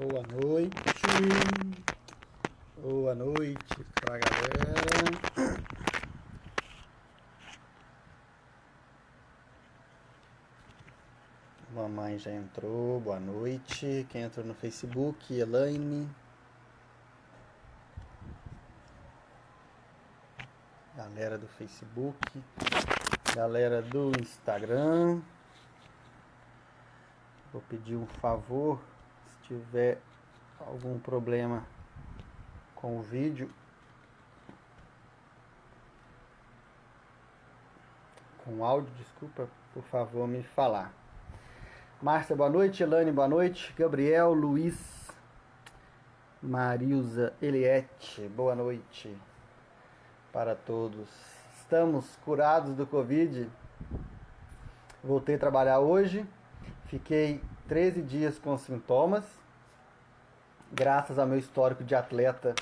Boa noite. Boa noite pra galera. Mamãe já entrou, boa noite. Quem entrou no Facebook? Elaine. Galera do Facebook. Galera do Instagram. Vou pedir um favor, se tiver algum problema com o vídeo, com o áudio, desculpa, por favor me falar. Márcia, boa noite. Elaine, boa noite. Gabriel, Luiz, Marilza, Eliette, boa noite para todos. Estamos curados do Covid. Voltei a trabalhar hoje. Fiquei 13 dias com sintomas. Graças ao meu histórico de atleta,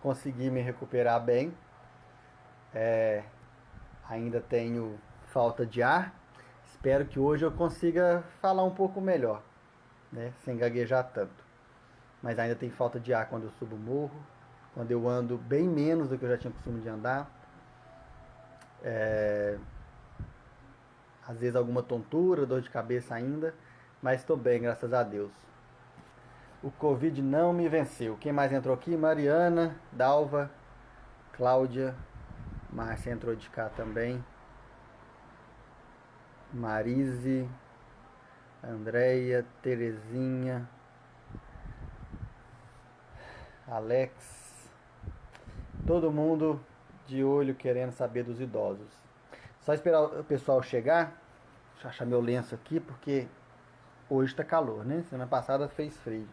consegui me recuperar bem. Ainda tenho falta de ar. Espero que hoje eu consiga falar um pouco melhor, né? Sem gaguejar tanto. Mas ainda tem falta de ar quando eu subo o morro, quando eu ando bem menos do que eu já tinha costume de andar. Às vezes alguma tontura, dor de cabeça ainda, mas estou bem, graças a Deus. O Covid não me venceu. Quem mais entrou aqui? Mariana, Dalva, Cláudia, Márcia entrou de cá também. Marise, Andréia, Terezinha, Alex. Todo mundo de olho querendo saber dos idosos. Só esperar o pessoal chegar. Deixa eu achar meu lenço aqui, porque hoje tá calor, né? Semana passada fez frio.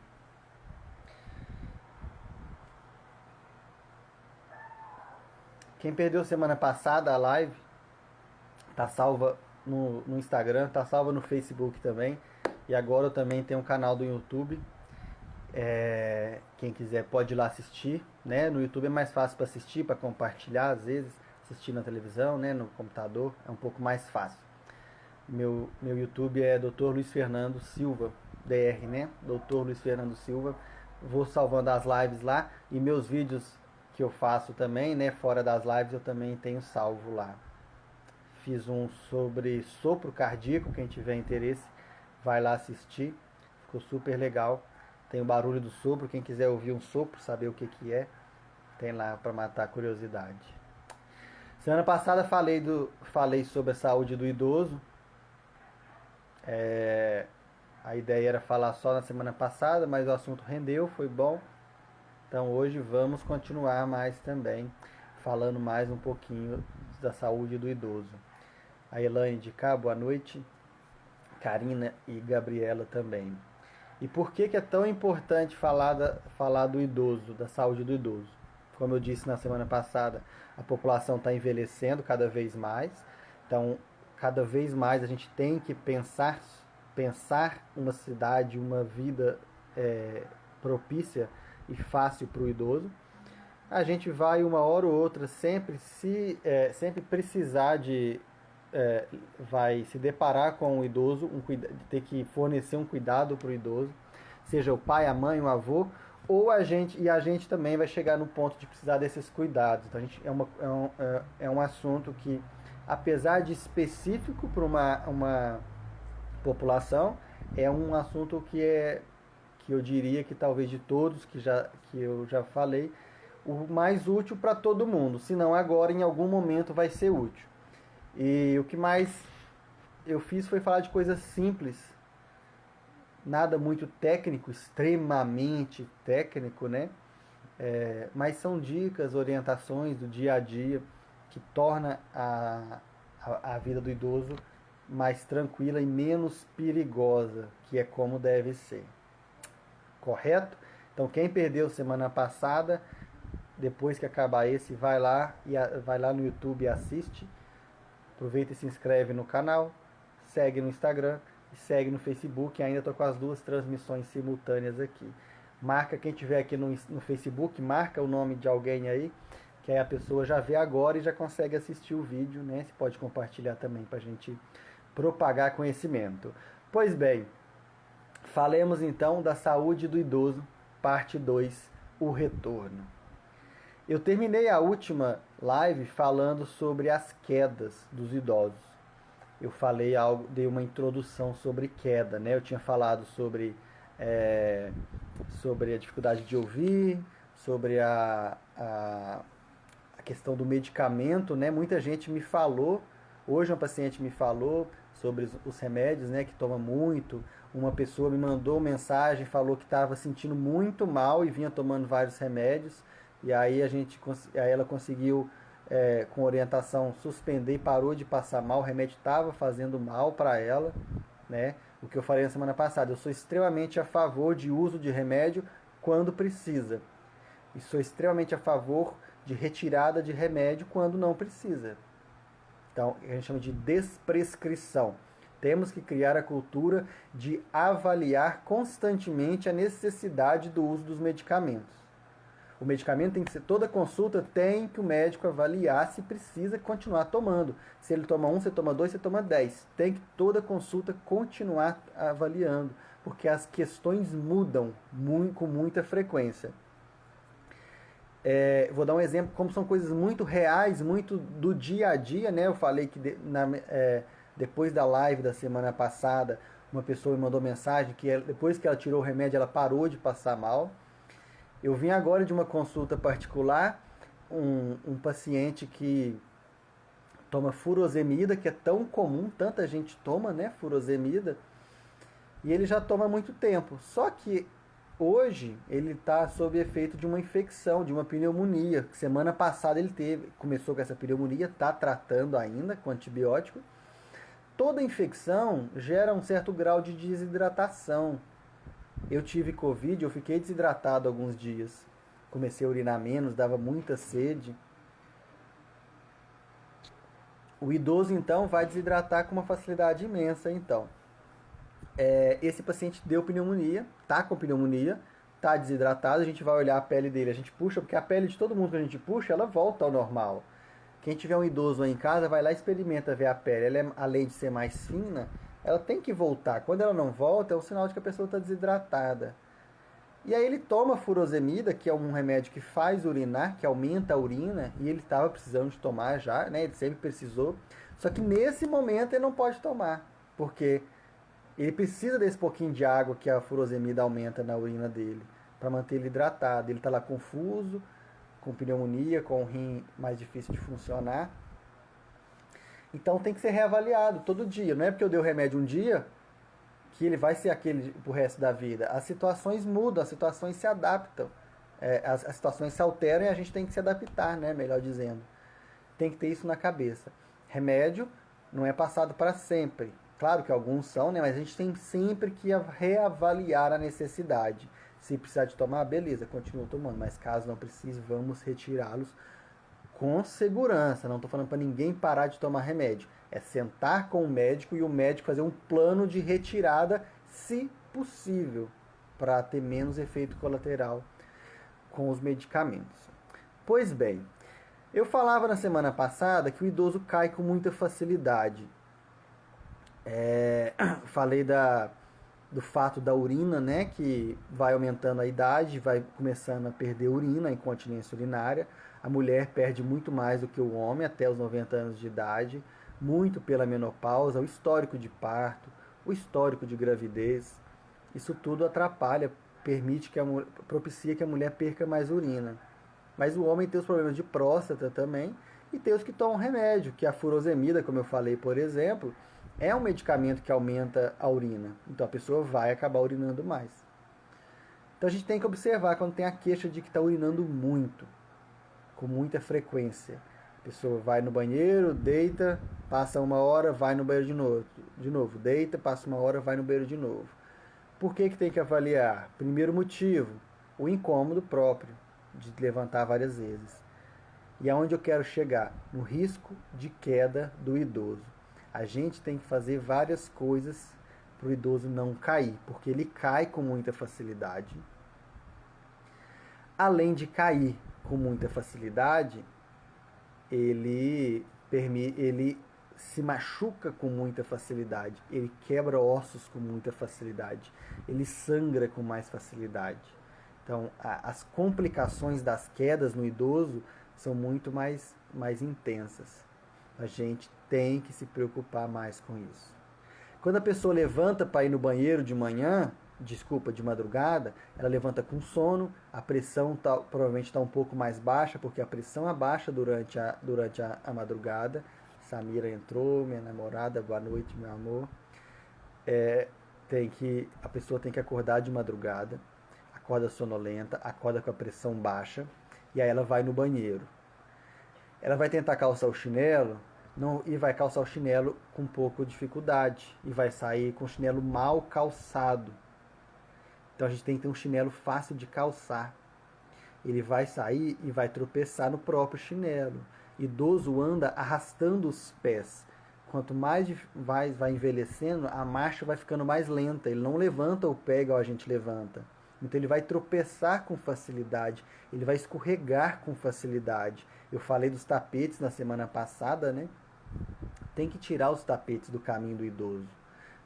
Quem perdeu semana passada a live, tá salva no Instagram, tá salva no Facebook também. E agora eu também tenho um canal do YouTube. Quem quiser pode ir lá assistir, né? No YouTube é mais fácil para assistir, para compartilhar, às vezes assistir na televisão, né? No computador é um pouco mais fácil. Meu YouTube é Dr. Luiz Fernando Silva, DR, né? Dr. Luiz Fernando Silva. Vou salvando as lives lá e meus vídeos que eu faço também, né? Fora das lives eu também tenho salvo lá. Fiz um sobre sopro cardíaco, quem tiver interesse vai lá assistir. Ficou super legal. Tem o barulho do sopro, quem quiser ouvir um sopro, saber o que é, tem lá para matar a curiosidade. Semana passada falei sobre a saúde do idoso. A ideia era falar só na semana passada, mas o assunto rendeu, foi bom. Então hoje vamos continuar mais também, falando mais um pouquinho da saúde do idoso. A Elaine de cá, boa noite. Karina e Gabriela também. E por que é tão importante falar do idoso, da saúde do idoso? Como eu disse na semana passada, a população está envelhecendo cada vez mais. Então, cada vez mais a gente tem que pensar uma cidade, uma vida propícia e fácil para o idoso. A gente vai uma hora ou outra sempre precisar vai se deparar com o idoso, ter que fornecer um cuidado para o idoso, seja o pai, a mãe, o avô, ou a gente também vai chegar no ponto de precisar desses cuidados. Então é um assunto que, apesar de específico para uma população, é um assunto que eu diria que talvez de todos que eu já falei, o mais útil para todo mundo. Se não agora, em algum momento vai ser útil. E o que mais eu fiz foi falar de coisas simples, nada muito técnico, extremamente técnico, né? Mas são dicas, orientações do dia a dia que torna a vida do idoso mais tranquila e menos perigosa, que é como deve ser. Correto? Então quem perdeu semana passada, depois que acabar esse, vai lá no YouTube e assiste. Aproveita e se inscreve no canal, segue no Instagram e segue no Facebook. Ainda estou com as duas transmissões simultâneas aqui. Marca quem tiver aqui no Facebook, marca o nome de alguém aí, que aí a pessoa já vê agora e já consegue assistir o vídeo, né? Você pode compartilhar também para a gente propagar conhecimento. Pois bem, Falemos então da saúde do idoso, parte 2, o retorno. Eu terminei a última live falando sobre as quedas dos idosos. Eu falei algo, dei uma introdução sobre queda, né? Eu tinha falado sobre a dificuldade de ouvir, sobre a questão do medicamento, né? Muita gente me falou, hoje uma paciente me falou sobre os remédios, né? Que toma muito. Uma pessoa me mandou mensagem, falou que estava sentindo muito mal e vinha tomando vários remédios. E aí aí ela conseguiu, com orientação, suspender e parou de passar mal. O remédio estava fazendo mal para ela, né? O que eu falei na semana passada, eu sou extremamente a favor de uso de remédio quando precisa. E sou extremamente a favor de retirada de remédio quando não precisa. Então, a gente chama de desprescrição. Temos que criar a cultura de avaliar constantemente a necessidade do uso dos medicamentos. O medicamento tem que ser, toda consulta tem que o médico avaliar se precisa continuar tomando. Se ele toma 1, você toma 2, você toma 10. Tem que toda consulta continuar avaliando, porque as questões mudam com muita frequência. Vou dar um exemplo, como são coisas muito reais, muito do dia a dia, né? Eu falei que depois da live da semana passada, uma pessoa me mandou mensagem que depois que ela tirou o remédio, ela parou de passar mal. Eu vim agora de uma consulta particular, um paciente que toma furosemida, que é tão comum, tanta gente toma, né, furosemida, e ele já toma há muito tempo. Só que hoje ele está sob efeito de uma infecção, de uma pneumonia. Semana passada ele começou com essa pneumonia, está tratando ainda com antibiótico. Toda infecção gera um certo grau de desidratação. Eu tive Covid, eu fiquei desidratado alguns dias. Comecei a urinar menos, dava muita sede. O idoso, então, vai desidratar com uma facilidade imensa, então. Esse paciente deu pneumonia, tá com pneumonia, tá desidratado, a gente vai olhar a pele dele, a gente puxa, porque a pele de todo mundo que a gente puxa, ela volta ao normal. Quem tiver um idoso aí em casa, vai lá e experimenta ver a pele. Ela, além de ser mais fina, ela tem que voltar. Quando ela não volta, é um sinal de que a pessoa está desidratada. E aí ele toma furosemida, que é um remédio que faz urinar, que aumenta a urina, e ele estava precisando de tomar já, né? Ele sempre precisou. Só que nesse momento ele não pode tomar, porque ele precisa desse pouquinho de água que a furosemida aumenta na urina dele, para manter ele hidratado. Ele está lá confuso, com pneumonia, com o rim mais difícil de funcionar. Então tem que ser reavaliado todo dia. Não é porque eu dei o remédio um dia que ele vai ser aquele pro resto da vida. As situações mudam, as situações se adaptam. As situações se alteram e a gente tem que se adaptar, né? Melhor dizendo. Tem que ter isso na cabeça. Remédio não é passado para sempre. Claro que alguns são, né? Mas a gente tem sempre que reavaliar a necessidade. Se precisar de tomar, beleza, continua tomando. Mas caso não precise, vamos retirá-los com segurança. Não estou falando para ninguém parar de tomar remédio. É sentar com o médico e o médico fazer um plano de retirada, se possível, para ter menos efeito colateral com os medicamentos. Pois bem, eu falava na semana passada que o idoso cai com muita facilidade. Falei do fato da urina, né, que vai aumentando a idade, vai começando a perder urina, a incontinência urinária. A mulher perde muito mais do que o homem até os 90 anos de idade, muito pela menopausa, o histórico de parto, o histórico de gravidez. Isso tudo atrapalha, propicia que a mulher perca mais urina. Mas o homem tem os problemas de próstata também e tem os que tomam remédio, que a furosemida, como eu falei, por exemplo, é um medicamento que aumenta a urina. Então a pessoa vai acabar urinando mais. Então a gente tem que observar quando tem a queixa de que está urinando muito, com muita frequência. A pessoa vai no banheiro, deita, passa uma hora, vai no banheiro de novo. Deita, passa uma hora, vai no banheiro de novo. Por que tem que avaliar? Primeiro motivo, o incômodo próprio de levantar várias vezes. E aonde eu quero chegar? No risco de queda do idoso. A gente tem que fazer várias coisas para o idoso não cair, porque ele cai com muita facilidade. Além de cair com muita facilidade, ele se machuca com muita facilidade, ele quebra ossos com muita facilidade, ele sangra com mais facilidade. Então, as complicações das quedas no idoso são muito mais intensas. A gente tem que se preocupar mais com isso. Quando a pessoa levanta para ir no banheiro de manhã, de madrugada, ela levanta com sono, a pressão provavelmente está um pouco mais baixa, porque a pressão abaixa durante a madrugada. Samira entrou, minha namorada, boa noite, meu amor. A pessoa tem que acordar de madrugada, acorda sonolenta, acorda com a pressão baixa, e aí ela vai no banheiro. Ela vai tentar calçar o chinelo, e vai calçar o chinelo com um pouco de dificuldade, e vai sair com o chinelo mal calçado. Então a gente tem que ter um chinelo fácil de calçar. Ele vai sair e vai tropeçar no próprio chinelo. Idoso anda arrastando os pés. Quanto mais vai envelhecendo, a marcha vai ficando mais lenta. Ele não levanta o pé igual a gente levanta. Então ele vai tropeçar com facilidade. Ele vai escorregar com facilidade. Eu falei dos tapetes na semana passada, né? Tem que tirar os tapetes do caminho do idoso.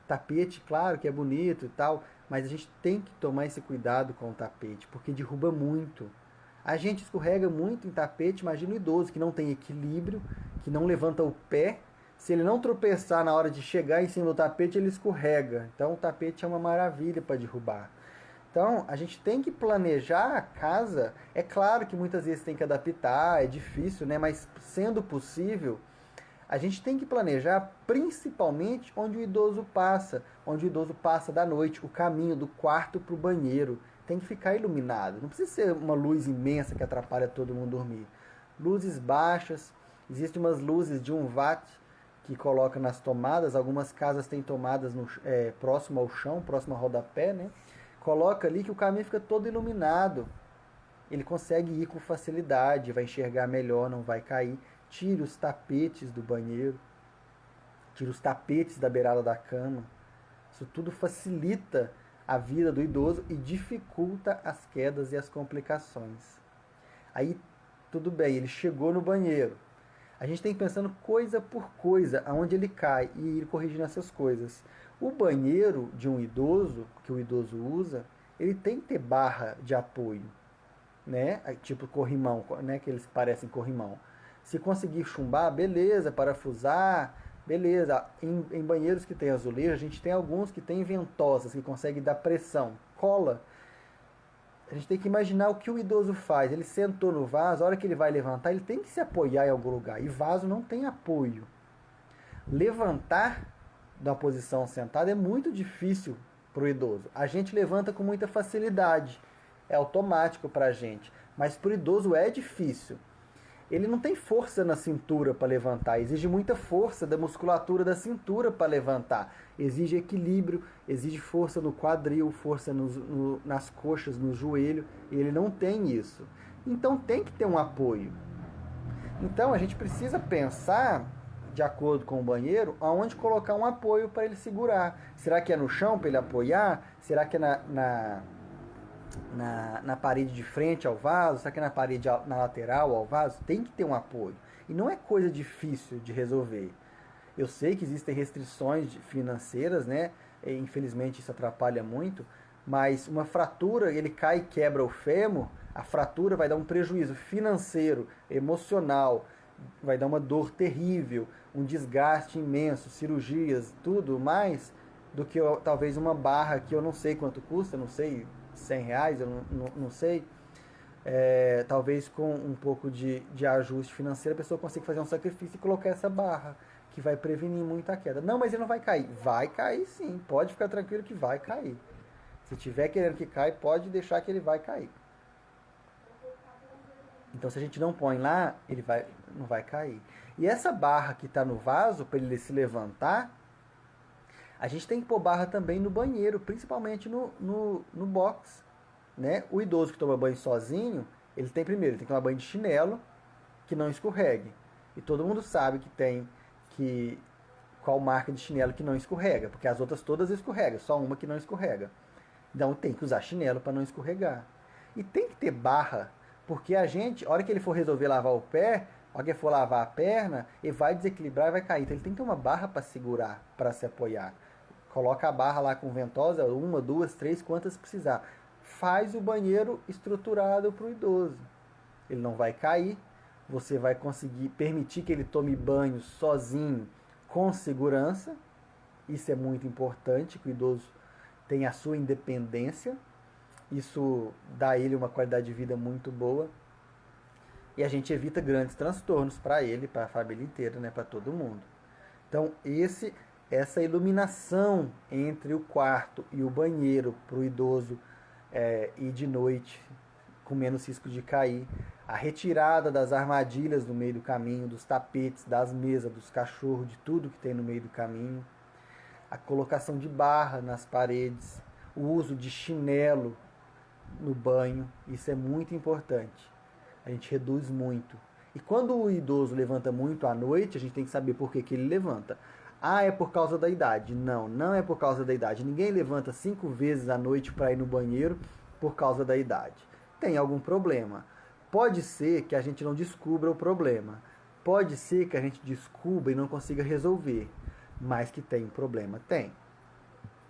Tapete, claro que é bonito e tal, mas a gente tem que tomar esse cuidado com o tapete, porque derruba muito. A gente escorrega muito em tapete, imagina o idoso que não tem equilíbrio, que não levanta o pé. Se ele não tropeçar na hora de chegar em cima do tapete, ele escorrega. Então o tapete é uma maravilha para derrubar. Então a gente tem que planejar a casa. É claro que muitas vezes tem que adaptar, é difícil, né? Mas sendo possível, a gente tem que planejar principalmente onde o idoso passa da noite, o caminho do quarto para o banheiro. Tem que ficar iluminado. Não precisa ser uma luz imensa que atrapalha todo mundo dormir. Luzes baixas. Existem umas luzes de 1 watt que coloca nas tomadas. Algumas casas têm tomadas próximo ao chão, próximo ao rodapé, né? Coloca ali que o caminho fica todo iluminado. Ele consegue ir com facilidade, vai enxergar melhor, não vai cair. Tire os tapetes do banheiro. Tire os tapetes da beirada da cama. Isso tudo facilita a vida do idoso e dificulta as quedas e as complicações. Aí, tudo bem, ele chegou no banheiro. A gente tem que ir pensando coisa por coisa, aonde ele cai, e ir corrigindo essas coisas. O banheiro de um idoso, que o idoso usa, ele tem que ter barra de apoio, né? Tipo corrimão, né? Que eles parecem corrimão. Se conseguir chumbar, beleza, parafusar, beleza. Em banheiros que tem azulejo, a gente tem alguns que tem ventosas, que conseguem dar pressão. Cola. A gente tem que imaginar o que o idoso faz. Ele sentou no vaso, a hora que ele vai levantar, ele tem que se apoiar em algum lugar. E vaso não tem apoio. Levantar da posição sentada é muito difícil para o idoso. A gente levanta com muita facilidade. É automático para a gente. Mas para o idoso é difícil. Ele não tem força na cintura para levantar, exige muita força da musculatura da cintura para levantar. Exige equilíbrio, exige força no quadril, força nas coxas, no joelho, e ele não tem isso. Então tem que ter um apoio. Então a gente precisa pensar, de acordo com o banheiro, aonde colocar um apoio para ele segurar. Será que é no chão para ele apoiar? Será que é na parede de frente ao vaso? Será que é na parede na lateral ao vaso? Tem que ter um apoio. E não é coisa difícil de resolver. Eu sei que existem restrições financeiras, né? E, infelizmente isso atrapalha muito, mas uma fratura, ele cai e quebra o fêmur, a fratura vai dar um prejuízo financeiro, emocional, vai dar uma dor terrível, um desgaste imenso, cirurgias, tudo mais do que talvez uma barra que eu não sei quanto custa, não sei, R$100, eu não sei. Talvez com um pouco de ajuste financeiro a pessoa consiga fazer um sacrifício e colocar essa barra, que vai prevenir muito a queda. Não, mas ele não vai cair. Vai cair sim, pode ficar tranquilo que vai cair. Se tiver querendo que caia, pode deixar que ele vai cair. Então se a gente não põe lá, ele não vai cair. E essa barra que está no vaso, para ele se levantar, a gente tem que pôr barra também no banheiro, principalmente no box. Né? O idoso que toma banho sozinho, ele tem que tomar banho de chinelo, que não escorregue. E todo mundo sabe qual marca de chinelo que não escorrega, porque as outras todas escorregam, só uma que não escorrega. Então tem que usar chinelo para não escorregar. E tem que ter barra, porque a hora que ele for resolver lavar o pé, Alguém for lavar a perna, ele vai desequilibrar e vai cair. Então ele tem que ter uma barra para segurar, para se apoiar. Coloca a barra lá com ventosa, uma, duas, três, quantas precisar. Faz o banheiro estruturado para o idoso. Ele não vai cair, você vai conseguir permitir que ele tome banho sozinho, com segurança. Isso é muito importante, que o idoso tenha a sua independência. Isso dá a ele uma qualidade de vida muito boa. E a gente evita grandes transtornos para ele, para a família inteira, né, para todo mundo. Então, essa iluminação entre o quarto e o banheiro para o idoso ir de noite com menos risco de cair, a retirada das armadilhas no meio do caminho, dos tapetes, das mesas, dos cachorros, de tudo que tem no meio do caminho, a colocação de barra nas paredes, o uso de chinelo no banho, isso é muito importante. A gente reduz muito. E quando o idoso levanta muito à noite, a gente tem que saber por que ele levanta. Ah, é por causa da idade. Não, não é por causa da idade. Ninguém levanta 5 vezes à noite para ir no banheiro por causa da idade. Tem algum problema. Pode ser que a gente não descubra o problema. Pode ser que a gente descubra e não consiga resolver. Mas que tem problema, tem.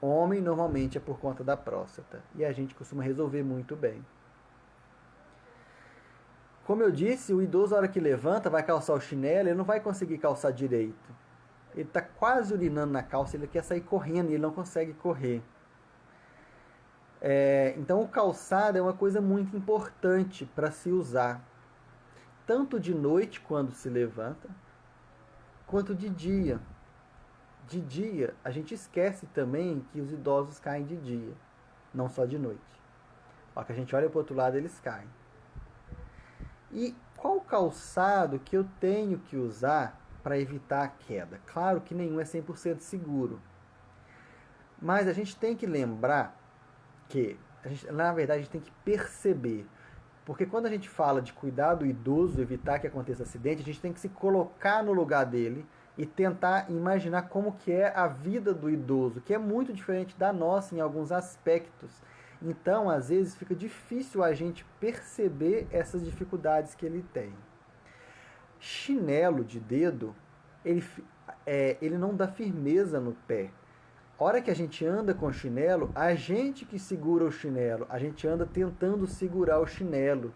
Homem normalmente é por conta da próstata. E a gente costuma resolver muito bem. Como eu disse, o idoso, na hora que levanta, vai calçar o chinelo, ele não vai conseguir calçar direito. Ele está quase urinando na calça, ele quer sair correndo e ele não consegue correr. Então o calçado é uma coisa muito importante para se usar. Tanto de noite, quando se levanta, quanto de dia. De dia, a gente esquece também que os idosos caem de dia, não só de noite. Ó, que a gente olha para o outro lado, eles caem. E qual calçado que eu tenho que usar para evitar a queda? Claro que nenhum é 100% seguro. Mas a gente tem que lembrar que, na verdade, a gente tem que perceber. Porque quando a gente fala de cuidar do idoso, evitar que aconteça acidente, a gente tem que se colocar no lugar dele e tentar imaginar como que é a vida do idoso, que é muito diferente da nossa em alguns aspectos. Então, às vezes, fica difícil a gente perceber essas dificuldades que ele tem. Chinelo de dedo, ele não dá firmeza no pé. A hora que a gente anda com chinelo, a gente que segura o chinelo, a gente anda tentando segurar o chinelo.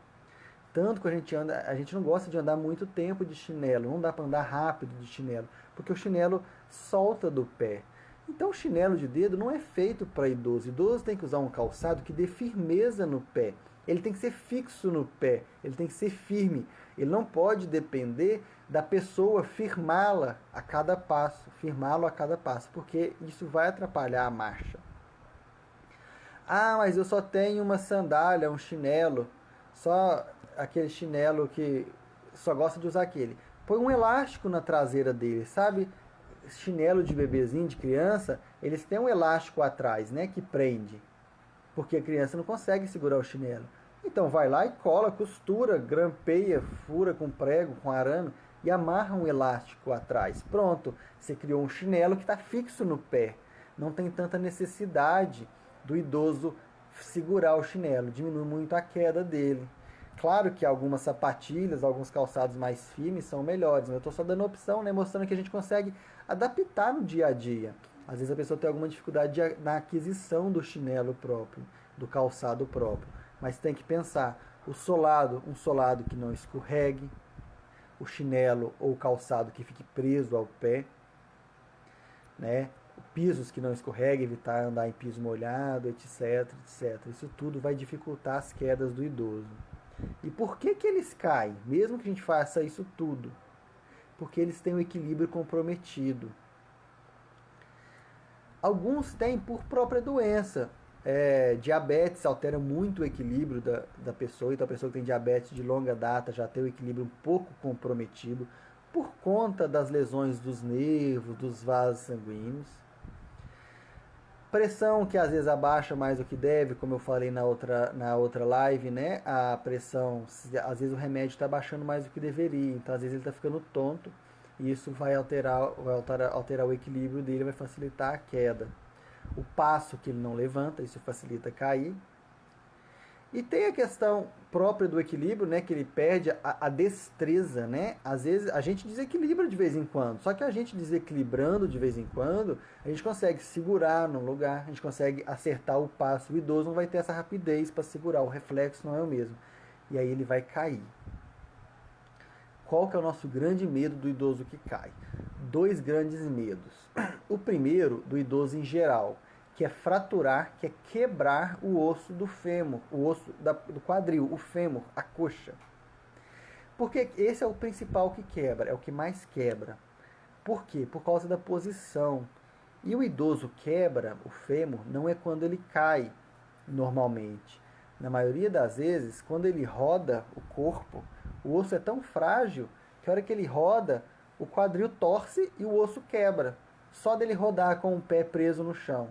Tanto que a gente não gosta de andar muito tempo de chinelo, não dá para andar rápido de chinelo, porque o chinelo solta do pé. Então o chinelo de dedo não é feito para idoso. Idoso tem que usar um calçado que dê firmeza no pé. Ele tem que ser fixo no pé, ele tem que ser firme. Ele não pode depender da pessoa firmá-lo a cada passo, porque isso vai atrapalhar a marcha. Ah, mas eu só tenho uma sandália, um chinelo, só aquele chinelo que só gosta de usar aquele. Põe um elástico na traseira dele, sabe? Chinelo de bebezinho, de criança, eles têm um elástico atrás, né, que prende, porque a criança não consegue segurar o chinelo. Então vai lá e cola, costura, grampeia, fura com prego, com arame e amarra um elástico atrás. Pronto, você criou um chinelo que está fixo no pé. Não tem tanta necessidade do idoso segurar o chinelo, diminui muito a queda dele. Claro que algumas sapatilhas, alguns calçados mais firmes são melhores, mas eu estou só dando opção, né, mostrando que a gente consegue adaptar no dia a dia. Às vezes a pessoa tem alguma dificuldade na aquisição do chinelo próprio, do calçado próprio. Mas tem que pensar, um solado que não escorregue, o chinelo ou o calçado que fique preso ao pé, né? Pisos que não escorreguem, evitar andar em piso molhado, etc, etc. Isso tudo vai dificultar as quedas do idoso. E por que eles caem? Mesmo que a gente faça isso tudo? Porque eles têm o equilíbrio comprometido. Alguns têm por própria doença. Diabetes altera muito o equilíbrio da pessoa. Então a pessoa que tem diabetes de longa data já tem o equilíbrio um pouco comprometido por conta das lesões dos nervos, dos vasos sanguíneos. Pressão que às vezes abaixa mais do que deve, como eu falei na outra live, né? A pressão, às vezes o remédio está baixando mais do que deveria, então às vezes ele está ficando tonto e isso vai alterar o equilíbrio dele, vai facilitar a queda. O passo que ele não levanta, isso facilita cair. E tem a questão própria do equilíbrio, né, que ele perde a destreza, né? Às vezes a gente desequilibra de vez em quando, só que a gente desequilibrando de vez em quando, a gente consegue segurar no lugar, a gente consegue acertar o passo. O idoso não vai ter essa rapidez para segurar, o reflexo não é o mesmo. E aí ele vai cair. Qual que é o nosso grande medo do idoso que cai? Dois grandes medos. O primeiro, do idoso em geral, que é fraturar, que é quebrar o osso do fêmur, o osso do quadril, o fêmur, a coxa. Porque esse é o principal que quebra, é o que mais quebra. Por quê? Por causa da posição. E o idoso quebra o fêmur não é quando ele cai, normalmente. Na maioria das vezes, quando ele roda o corpo, o osso é tão frágil que a hora que ele roda, o quadril torce e o osso quebra. Só dele rodar com o pé preso no chão.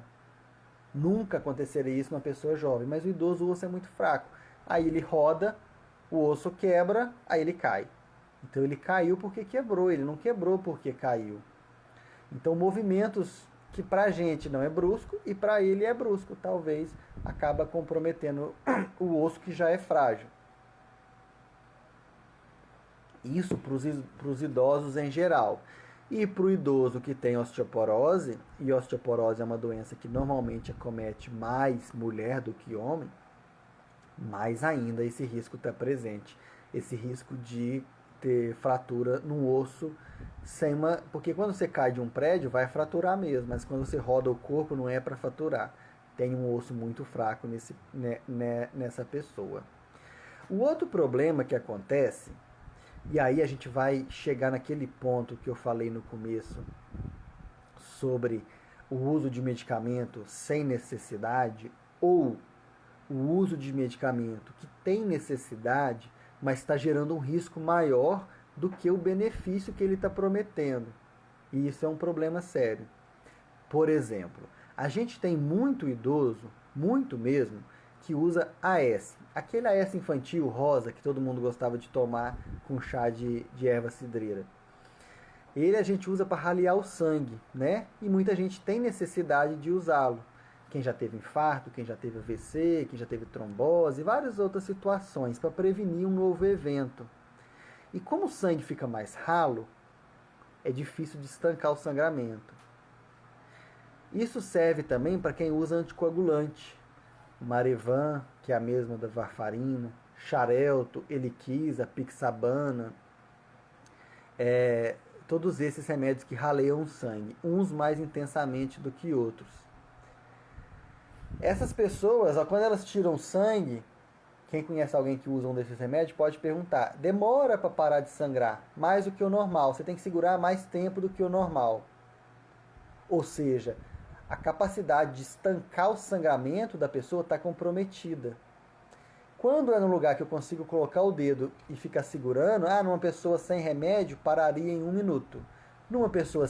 Nunca aconteceria isso numa pessoa jovem, mas o idoso, o osso é muito fraco. Aí ele roda, o osso quebra, aí ele cai. Então ele caiu porque quebrou, ele não quebrou porque caiu. Então movimentos que pra gente não é brusco e pra ele é brusco, talvez acaba comprometendo o osso que já é frágil. Isso para os idosos em geral. E para o idoso que tem osteoporose, e osteoporose é uma doença que normalmente acomete mais mulher do que homem, mais ainda esse risco está presente. Esse risco de ter fratura no osso sem uma. Porque quando você cai de um prédio, vai fraturar mesmo, mas quando você roda o corpo, não é para fraturar. Tem um osso muito fraco nessa pessoa. O outro problema que acontece, e aí a gente vai chegar naquele ponto que eu falei no começo sobre o uso de medicamento sem necessidade ou o uso de medicamento que tem necessidade, mas está gerando um risco maior do que o benefício que ele está prometendo. E isso é um problema sério. Por exemplo, a gente tem muito idoso, muito mesmo, que usa AS. Aquele AS infantil rosa que todo mundo gostava de tomar com chá de erva cidreira. Ele a gente usa para ralear o sangue, né? E muita gente tem necessidade de usá-lo. Quem já teve infarto, quem já teve AVC, quem já teve trombose, várias outras situações para prevenir um novo evento. E como o sangue fica mais ralo, é difícil de estancar o sangramento. Isso serve também para quem usa anticoagulante. Marevan, que é a mesma da varfarina, Xarelto, Eliquisa, Pixabana, todos esses remédios que raleiam o sangue, uns mais intensamente do que outros. Essas pessoas, quando elas tiram sangue, quem conhece alguém que usa um desses remédios pode perguntar, demora para parar de sangrar mais do que o normal, você tem que segurar mais tempo do que o normal. Ou seja, a capacidade de estancar o sangramento da pessoa está comprometida. Quando é no lugar que eu consigo colocar o dedo e ficar segurando, numa pessoa sem remédio, pararia em 1 minuto. Numa pessoa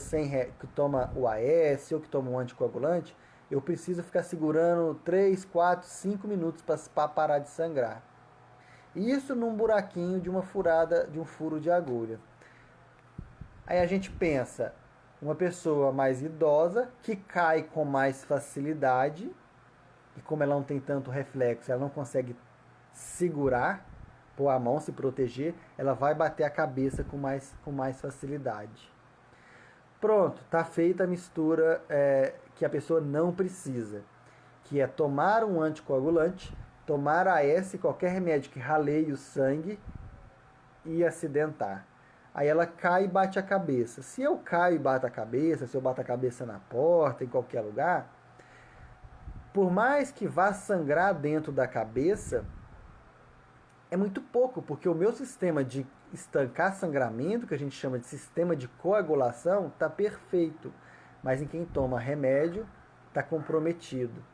que toma o AS ou que toma um anticoagulante, eu preciso ficar segurando 3, 4, 5 minutos para parar de sangrar. Isso num buraquinho de uma furada, de um furo de agulha. Aí a gente pensa, uma pessoa mais idosa que cai com mais facilidade, e como ela não tem tanto reflexo, ela não consegue segurar, pôr a mão, se proteger, ela vai bater a cabeça com mais facilidade. Pronto, está feita a mistura que a pessoa não precisa, que é tomar um anticoagulante, tomar AS, qualquer remédio que raleie o sangue e acidentar. Aí ela cai e bate a cabeça. Se eu caio e bato a cabeça, se eu bato a cabeça na porta, em qualquer lugar, por mais que vá sangrar dentro da cabeça, é muito pouco, porque o meu sistema de estancar sangramento, que a gente chama de sistema de coagulação, está perfeito. Mas em quem toma remédio, está comprometido.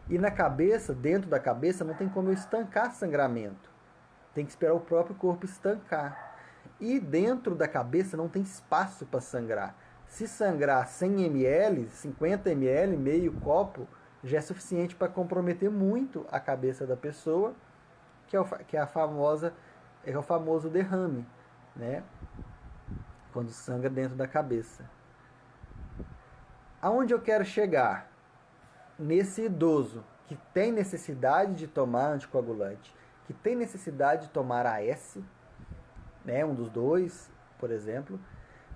E na cabeça, dentro da cabeça, não tem como eu estancar sangramento. Tem que esperar o próprio corpo estancar. E dentro da cabeça não tem espaço para sangrar. Se sangrar 100 ml, 50 ml, meio copo, já é suficiente para comprometer muito a cabeça da pessoa, que é o famoso derrame, né? Quando sangra dentro da cabeça. Aonde eu quero chegar? Nesse idoso que tem necessidade de tomar anticoagulante, que tem necessidade de tomar AS, né, um dos dois, por exemplo,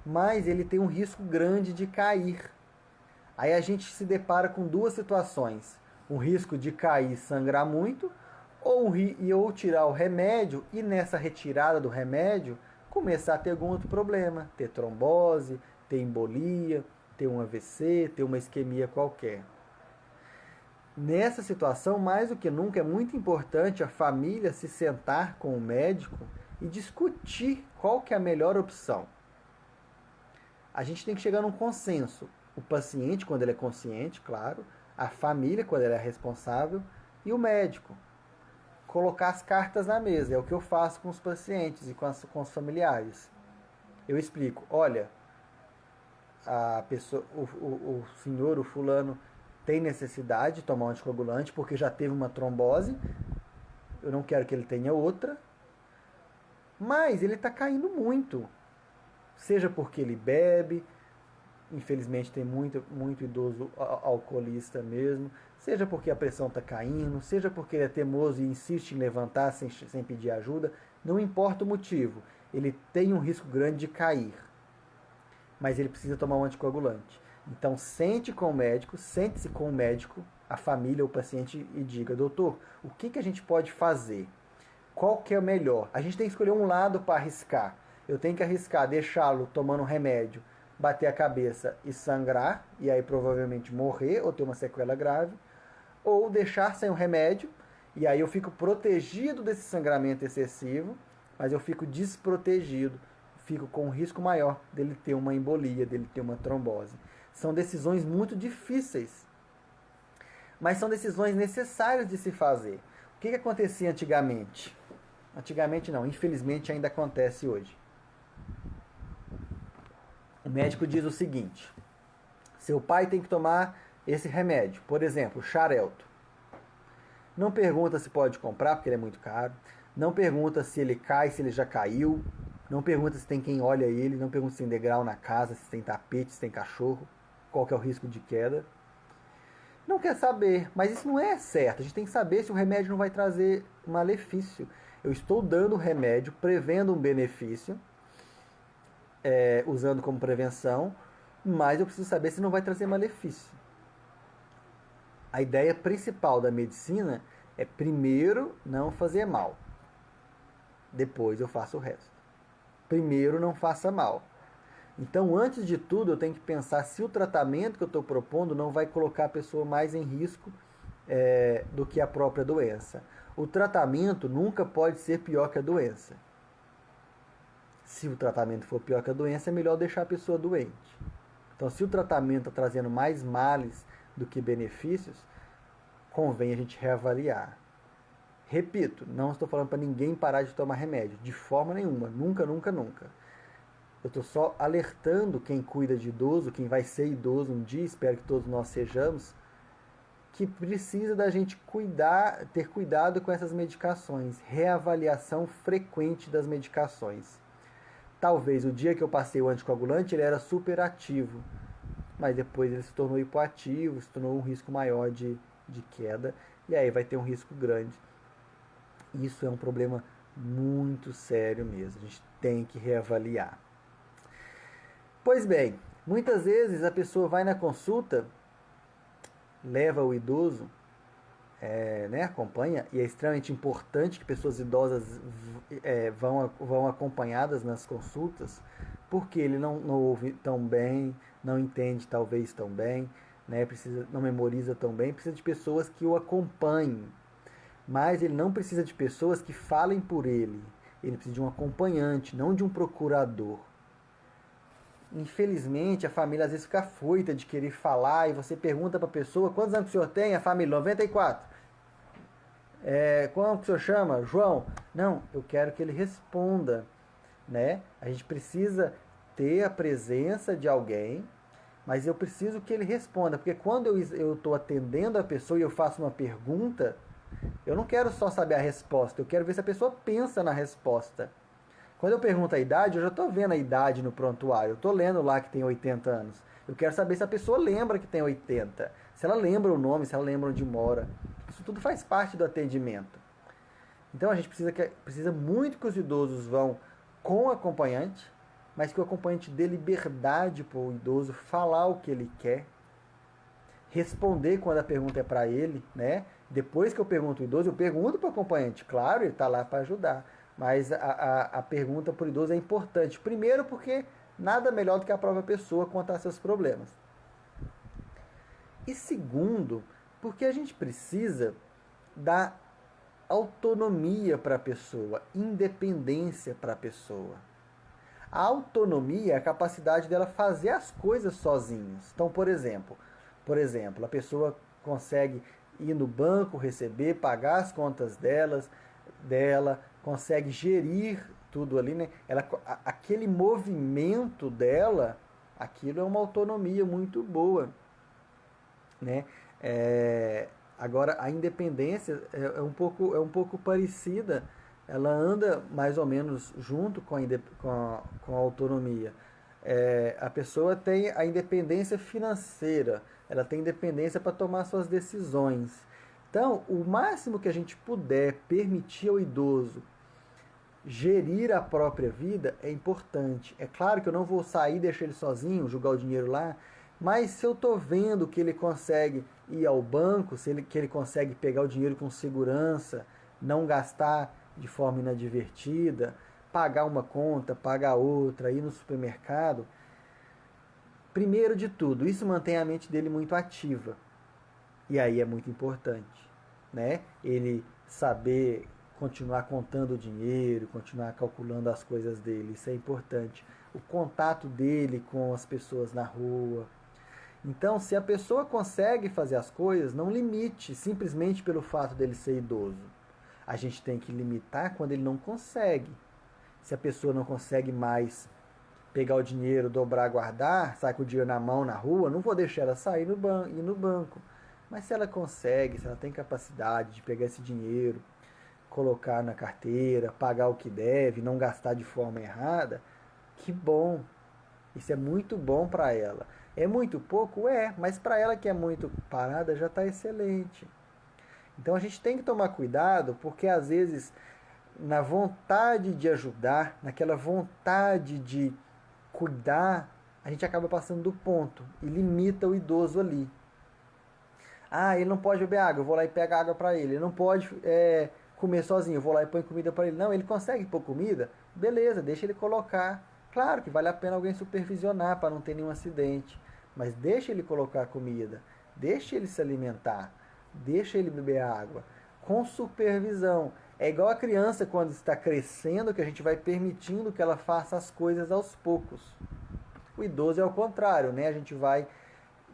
mas ele tem um risco grande de cair. Aí a gente se depara com duas situações: um risco de cair e sangrar muito, ou tirar o remédio e nessa retirada do remédio começar a ter algum outro problema, ter trombose, ter embolia, ter um AVC, ter uma isquemia qualquer. Nessa situação, mais do que nunca, é muito importante a família se sentar com o médico e discutir qual que é a melhor opção. A gente tem que chegar num consenso. O paciente, quando ele é consciente, claro, a família, quando ela é responsável, e o médico. Colocar as cartas na mesa. É o que eu faço com os pacientes e com os familiares. Eu explico: olha, a pessoa, o senhor, o fulano, tem necessidade de tomar um anticoagulante porque já teve uma trombose. Eu não quero que ele tenha outra. Mas ele está caindo muito. Seja porque ele bebe, infelizmente tem muito idoso alcoolista mesmo, seja porque a pressão está caindo, seja porque ele é teimoso e insiste em levantar sem pedir ajuda, não importa o motivo, ele tem um risco grande de cair, mas ele precisa tomar um anticoagulante. Então sente-se com o médico, a família, o paciente, e diga: doutor, o que a gente pode fazer? Qual que é o melhor? A gente tem que escolher um lado para arriscar. Eu tenho que arriscar deixá-lo tomando um remédio, bater a cabeça e sangrar, e aí provavelmente morrer ou ter uma sequela grave, ou deixar sem o remédio, e aí eu fico protegido desse sangramento excessivo, mas eu fico desprotegido, fico com um risco maior dele ter uma embolia, dele ter uma trombose. São decisões muito difíceis, mas são decisões necessárias de se fazer. O que acontecia antigamente? Antigamente não, infelizmente ainda acontece hoje. O médico diz o seguinte: seu pai tem que tomar esse remédio, por exemplo, Xarelto. Não pergunta se pode comprar, porque ele é muito caro. Não pergunta se ele cai, se ele já caiu. Não pergunta se tem quem olha ele. Não pergunta se tem degrau na casa, se tem tapete, se tem cachorro. Qual que é o risco de queda. Não quer saber, mas isso não é certo. A gente tem que saber se o remédio não vai trazer malefício. Eu estou dando o remédio, prevendo um benefício, usando como prevenção, mas eu preciso saber se não vai trazer malefício. A ideia principal da medicina é primeiro não fazer mal, depois eu faço o resto. Primeiro não faça mal. Então, antes de tudo, eu tenho que pensar se o tratamento que eu estou propondo não vai colocar a pessoa mais em risco do que a própria doença. O tratamento nunca pode ser pior que a doença. Se o tratamento for pior que a doença, é melhor deixar a pessoa doente. Então, se o tratamento está trazendo mais males do que benefícios, convém a gente reavaliar. Repito, não estou falando para ninguém parar de tomar remédio, de forma nenhuma, nunca, nunca, nunca. Eu estou só alertando quem cuida de idoso, quem vai ser idoso um dia, espero que todos nós sejamos, que precisa da gente ter cuidado com essas medicações, reavaliação frequente das medicações. Talvez o dia que eu passei o anticoagulante ele era super ativo, mas depois ele se tornou hipoativo, se tornou um risco maior de queda, e aí vai ter um risco grande. Isso é um problema muito sério mesmo, a gente tem que reavaliar. Pois bem, muitas vezes a pessoa vai na consulta, leva o idoso, acompanha, e é extremamente importante que pessoas idosas vão acompanhadas nas consultas, porque ele não ouve tão bem, não entende talvez tão bem, não memoriza tão bem, precisa de pessoas que o acompanhem. Mas ele não precisa de pessoas que falem por ele, ele precisa de um acompanhante, não de um procurador. Infelizmente, a família às vezes fica afoita de querer falar, e você pergunta para a pessoa: quantos anos o senhor tem? A família: 94. Como que o senhor chama? João. Não, eu quero que ele responda, né? A gente precisa ter a presença de alguém, mas eu preciso que ele responda, porque quando eu estou atendendo a pessoa e eu faço uma pergunta, eu não quero só saber a resposta, eu quero ver se a pessoa pensa na resposta. Quando eu pergunto a idade, eu já estou vendo a idade no prontuário. Eu estou lendo lá que tem 80 anos. Eu quero saber se a pessoa lembra que tem 80. Se ela lembra o nome, se ela lembra onde mora. tudo faz parte do atendimento. Então a gente precisa muito que os idosos vão com o acompanhante, mas que o acompanhante dê liberdade para o idoso falar o que ele quer, responder quando a pergunta é para ele, né? Depois que eu pergunto o idoso, eu pergunto para o acompanhante. Claro, ele está lá para ajudar, mas a pergunta para o idoso é importante. Primeiro porque nada melhor do que a própria pessoa contar seus problemas. E segundo, porque a gente precisa dar autonomia para a pessoa, independência para a pessoa. A autonomia é a capacidade dela fazer as coisas sozinhas. Então, por exemplo, a pessoa consegue ir no banco, receber, pagar as contas dela, consegue gerir tudo ali, né? Aquele movimento dela, aquilo é uma autonomia muito boa, né? Agora, a independência é um pouco parecida, ela anda mais ou menos junto com a autonomia. A pessoa tem a independência financeira, ela tem independência para tomar suas decisões. Então, o máximo que a gente puder permitir ao idoso gerir a própria vida é importante. É claro que eu não vou sair e deixar ele sozinho, jogar o dinheiro lá, mas se eu estou vendo que ele consegue ir ao banco, que ele consegue pegar o dinheiro com segurança, não gastar de forma inadvertida, pagar uma conta, pagar outra, ir no supermercado, primeiro de tudo, isso mantém a mente dele muito ativa. E aí é muito importante, né? Ele saber continuar contando o dinheiro, continuar calculando as coisas dele, isso é importante. O contato dele com as pessoas na rua. Então, se a pessoa consegue fazer as coisas, não limite simplesmente pelo fato dele ser idoso. A gente tem que limitar quando ele não consegue. Se a pessoa não consegue mais pegar o dinheiro, dobrar, guardar, sai com o dinheiro na mão, na rua, não vou deixar ela sair ir no banco. Mas se ela consegue, se ela tem capacidade de pegar esse dinheiro, colocar na carteira, pagar o que deve, não gastar de forma errada, que bom. Isso é muito bom para ela. É muito pouco? Mas para ela que é muito parada já está excelente. Então a gente tem que tomar cuidado, porque às vezes na vontade de ajudar, naquela vontade de cuidar, a gente acaba passando do ponto e limita o idoso ali. Ele não pode beber água, eu vou lá e pego água para ele. Ele não pode comer sozinho, eu vou lá e ponho comida para ele. Não, ele consegue pôr comida? Beleza, deixa ele colocar. Claro que vale a pena alguém supervisionar para não ter nenhum acidente. Mas deixa ele colocar comida, deixa ele se alimentar, deixa ele beber água, com supervisão. É igual a criança quando está crescendo, que a gente vai permitindo que ela faça as coisas aos poucos. O idoso é o contrário, né? A gente vai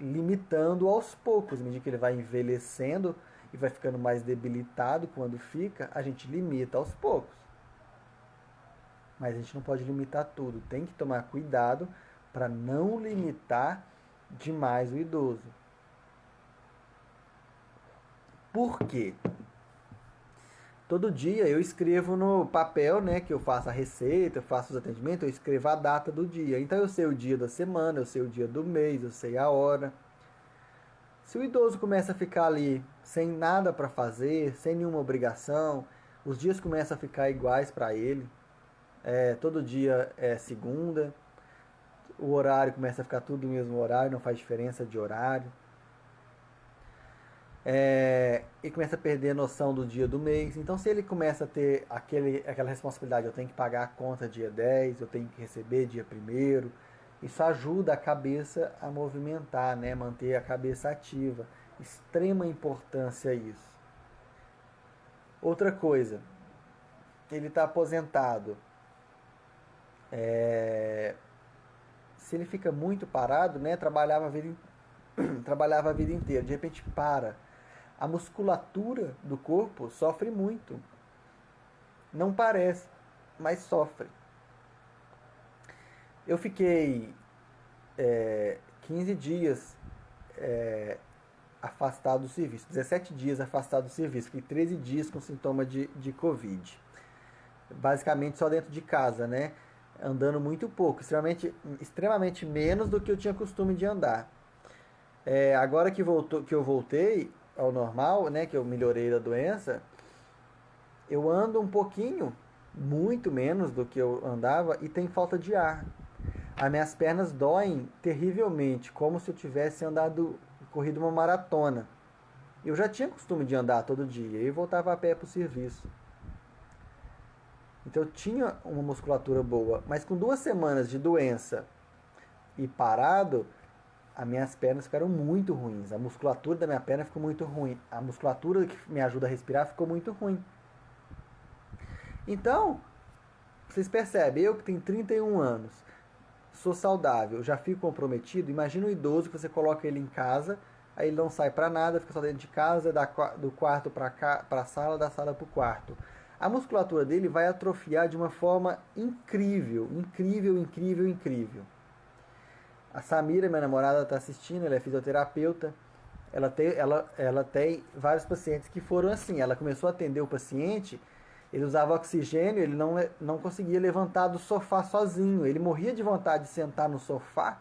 limitando aos poucos, à medida que ele vai envelhecendo e vai ficando mais debilitado quando fica, a gente limita aos poucos. Mas a gente não pode limitar tudo, tem que tomar cuidado para não limitar demais o idoso. Por quê? Todo dia eu escrevo no papel, né, que eu faço a receita, eu faço os atendimentos, eu escrevo a data do dia. Então eu sei o dia da semana, eu sei o dia do mês, eu sei a hora. Se o idoso começa a ficar ali sem nada para fazer, sem nenhuma obrigação, os dias começam a ficar iguais para ele. Todo dia é segunda, o horário começa a ficar tudo no mesmo horário, não faz diferença de horário. E começa a perder a noção do dia do mês. Então, se ele começa a ter aquela responsabilidade, eu tenho que pagar a conta dia 10, eu tenho que receber dia 1º, isso ajuda a cabeça a movimentar, né? Manter a cabeça ativa. Extrema importância isso. Outra coisa, ele está aposentado. Se ele fica muito parado, né? Trabalhava a vida inteira, de repente para. A musculatura do corpo sofre muito. Não parece, mas sofre. Eu fiquei 15 dias afastado do serviço, 17 dias afastado do serviço, fiquei 13 dias com sintoma de Covid. Basicamente só dentro de casa, né? Andando muito pouco, extremamente menos do que eu tinha costume de andar. Agora que eu voltei, ao normal, né, que eu melhorei da doença, eu ando um pouquinho, muito menos do que eu andava, e tem falta de ar. As minhas pernas doem terrivelmente, como se eu tivesse corrido uma maratona. Eu já tinha costume de andar todo dia e voltava a pé para o serviço. Então eu tinha uma musculatura boa, mas com 2 semanas de doença e parado, as minhas pernas ficaram muito ruins. A musculatura da minha perna ficou muito ruim. A musculatura que me ajuda a respirar ficou muito ruim. Então, vocês percebem, eu que tenho 31 anos, sou saudável, já fico comprometido. Imagina um idoso que você coloca ele em casa, aí ele não sai para nada, fica só dentro de casa, do quarto para a sala, da sala para o quarto. A musculatura dele vai atrofiar de uma forma incrível, incrível, incrível, incrível. A Samira, minha namorada, está assistindo, ela é fisioterapeuta. Ela tem vários pacientes que foram assim. Ela começou a atender o paciente, ele usava oxigênio, ele não conseguia levantar do sofá sozinho. Ele morria de vontade de sentar no sofá,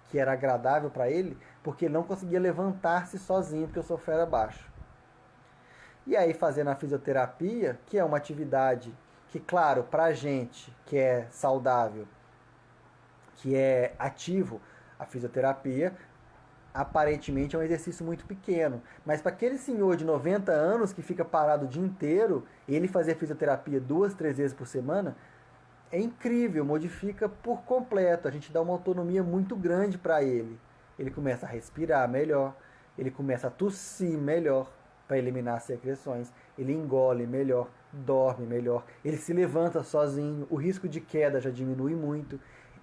que era agradável para ele, porque ele não conseguia levantar-se sozinho, porque o sofá era baixo. E aí, fazendo a fisioterapia, que é uma atividade que, claro, para a gente que é saudável, que é ativo, a fisioterapia aparentemente é um exercício muito pequeno. Mas para aquele senhor de 90 anos que fica parado o dia inteiro, ele fazer fisioterapia 2, 3 vezes por semana, é incrível, modifica por completo. A gente dá uma autonomia muito grande para ele. Ele começa a respirar melhor, ele começa a tossir melhor para eliminar as secreções, ele engole melhor, dorme melhor, ele se levanta sozinho, o risco de queda já diminui muito,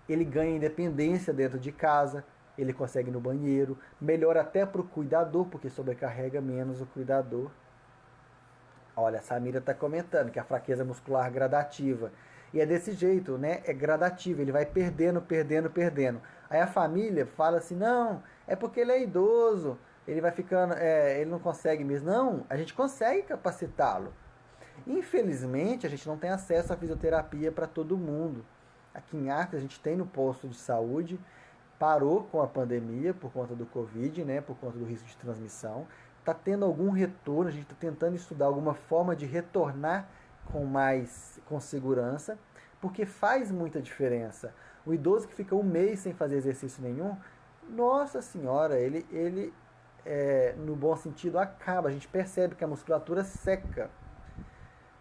ele ganha independência dentro de casa, ele consegue ir no banheiro, melhora até para o cuidador, porque sobrecarrega menos o cuidador. Olha, a Samira está comentando que a fraqueza muscular é gradativa. E é desse jeito, né? É gradativo, ele vai perdendo, perdendo, perdendo. Aí a família fala assim, não, é porque ele é idoso, ele vai ficando, ele não consegue mesmo. Não, a gente consegue capacitá-lo. Infelizmente, a gente não tem acesso à fisioterapia para todo mundo. Aqui em Arcos, a gente tem no posto de saúde, parou com a pandemia por conta do Covid, né, por conta do risco de transmissão. Está tendo algum retorno, a gente está tentando estudar alguma forma de retornar com segurança, porque faz muita diferença. O idoso que fica um mês sem fazer exercício nenhum, nossa senhora, ele no bom sentido, acaba. A gente percebe que a musculatura seca.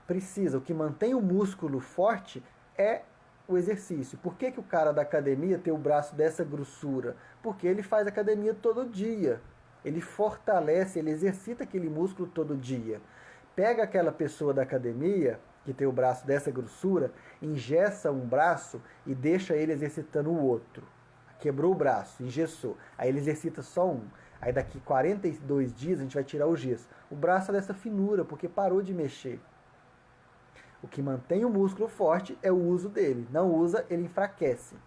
Precisa, o que mantém o músculo forte é o exercício. Por que, que o cara da academia tem o braço dessa grossura? Porque ele faz academia todo dia. Ele fortalece, ele exercita aquele músculo todo dia. Pega aquela pessoa da academia, que tem o braço dessa grossura, engessa um braço e deixa ele exercitando o outro. Quebrou o braço, engessou. Aí ele exercita só um. Aí daqui 42 dias a gente vai tirar o gesso. O braço é dessa finura, porque parou de mexer. O que mantém o músculo forte é o uso dele. Não usa, ele enfraquece.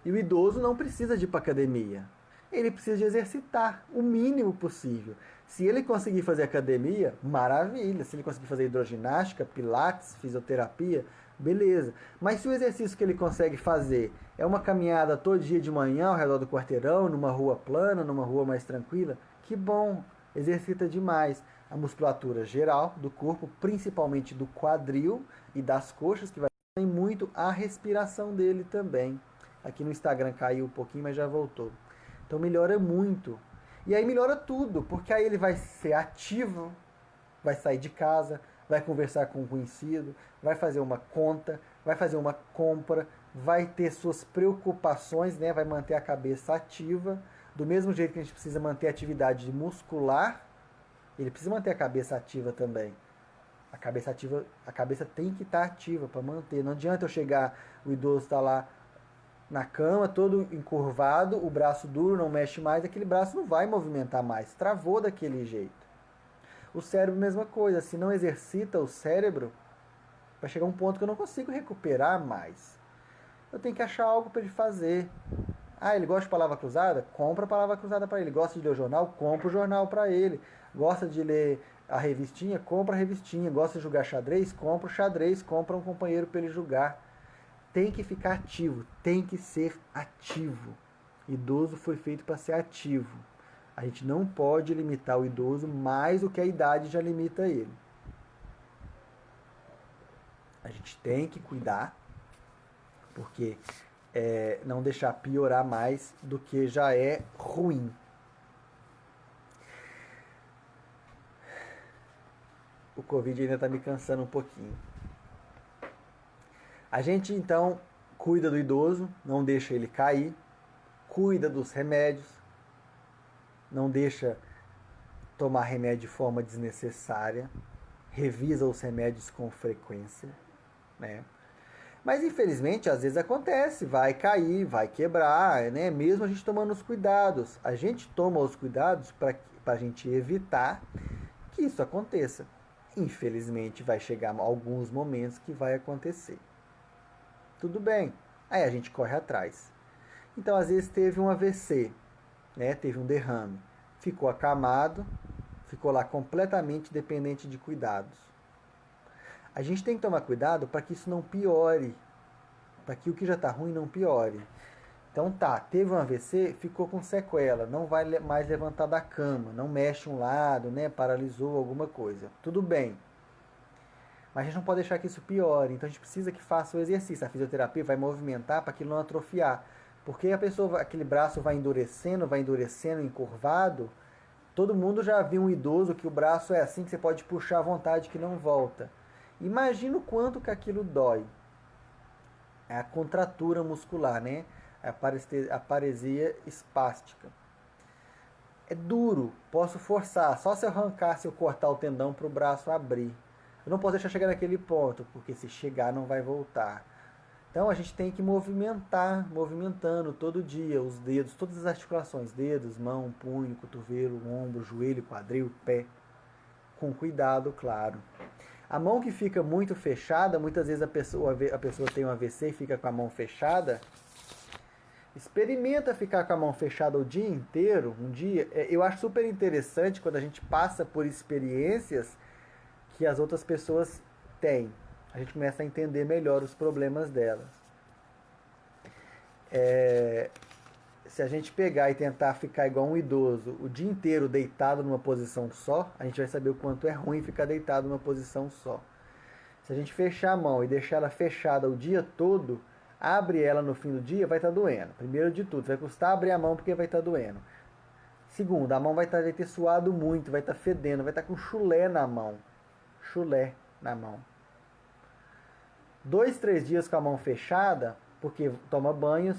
E o idoso não precisa de ir para academia. Ele precisa de exercitar o mínimo possível. Se ele conseguir fazer academia, maravilha. Se ele conseguir fazer hidroginástica, pilates, fisioterapia, beleza. Mas se o exercício que ele consegue fazer é uma caminhada todo dia de manhã ao redor do quarteirão, numa rua plana, numa rua mais tranquila, que bom, exercita demais a musculatura geral do corpo, principalmente do quadril e das coxas, que vai muito a respiração dele também. Aqui no Instagram caiu um pouquinho, mas já voltou. Então melhora muito. E aí melhora tudo, porque aí ele vai ser ativo, vai sair de casa, vai conversar com um conhecido, vai fazer uma conta, vai fazer uma compra, vai ter suas preocupações, né? Vai manter a cabeça ativa. Do mesmo jeito que a gente precisa manter a atividade muscular, ele precisa manter a cabeça ativa também. A cabeça tem que estar ativa para manter. Não adianta eu chegar, o idoso está lá na cama, todo encurvado, o braço duro, não mexe mais, aquele braço não vai movimentar mais, travou daquele jeito. O cérebro, mesma coisa, se não exercita o cérebro, vai chegar um ponto que eu não consigo recuperar mais. Eu tenho que achar algo para ele fazer. Ah, ele gosta de palavra cruzada? Compra a palavra cruzada para ele. Gosta de ler o jornal? Compra o jornal para ele. Gosta de ler a revistinha? Compra a revistinha. Gosta de jogar xadrez? Compra o xadrez. Compra um companheiro para ele jogar. Tem que ficar ativo. Tem que ser ativo. Idoso foi feito para ser ativo. A gente não pode limitar o idoso mais do que a idade já limita ele. A gente tem que cuidar, porque não deixar piorar mais do que já é ruim. O Covid ainda está me cansando um pouquinho. A gente então cuida do idoso, não deixa ele cair, cuida dos remédios, não deixa tomar remédio de forma desnecessária, revisa os remédios com frequência, né? Mas infelizmente às vezes acontece, vai cair, vai quebrar, né? Mesmo a gente tomando os cuidados. A gente toma os cuidados para a gente evitar que isso aconteça. Infelizmente vai chegar alguns momentos que vai acontecer. Tudo bem, aí a gente corre atrás. Então às vezes teve um AVC, né? Teve um derrame, ficou acamado, ficou lá completamente dependente de cuidados. A gente tem que tomar cuidado para que isso não piore, para que o que já está ruim não piore. Então teve um AVC, ficou com sequela, não vai mais levantar da cama, não mexe um lado, né, paralisou alguma coisa. Tudo bem. Mas a gente não pode deixar que isso piore, então a gente precisa que faça o exercício. A fisioterapia vai movimentar para aquilo não atrofiar. Porque a pessoa, aquele braço vai endurecendo, encurvado. Todo mundo já viu um idoso que o braço é assim, que você pode puxar à vontade que não volta. Imagina o quanto que aquilo dói. É a contratura muscular, né? A paresia espástica. É duro, posso forçar. Só se eu arrancar, se eu cortar o tendão para o braço abrir. Eu não posso deixar chegar naquele ponto, porque se chegar não vai voltar. Então a gente tem que movimentando todo dia os dedos, todas as articulações, dedos, mão, punho, cotovelo, ombro, joelho, quadril, pé, com cuidado, claro. A mão que fica muito fechada, muitas vezes a pessoa tem um AVC e fica com a mão fechada. Experimenta ficar com a mão fechada o dia inteiro, um dia. Eu acho super interessante quando a gente passa por experiências que as outras pessoas têm. A gente começa a entender melhor os problemas delas. Se a gente pegar e tentar ficar igual um idoso o dia inteiro deitado numa posição só, a gente vai saber o quanto é ruim ficar deitado numa posição só. Se a gente fechar a mão e deixar ela fechada o dia todo, abre ela no fim do dia, vai estar doendo. Primeiro de tudo, vai custar abrir a mão porque vai estar doendo. Segundo, a mão vai ter suado muito, vai estar fedendo, vai estar com chulé na mão. Chulé na mão. 2, 3 dias com a mão fechada, porque toma banho,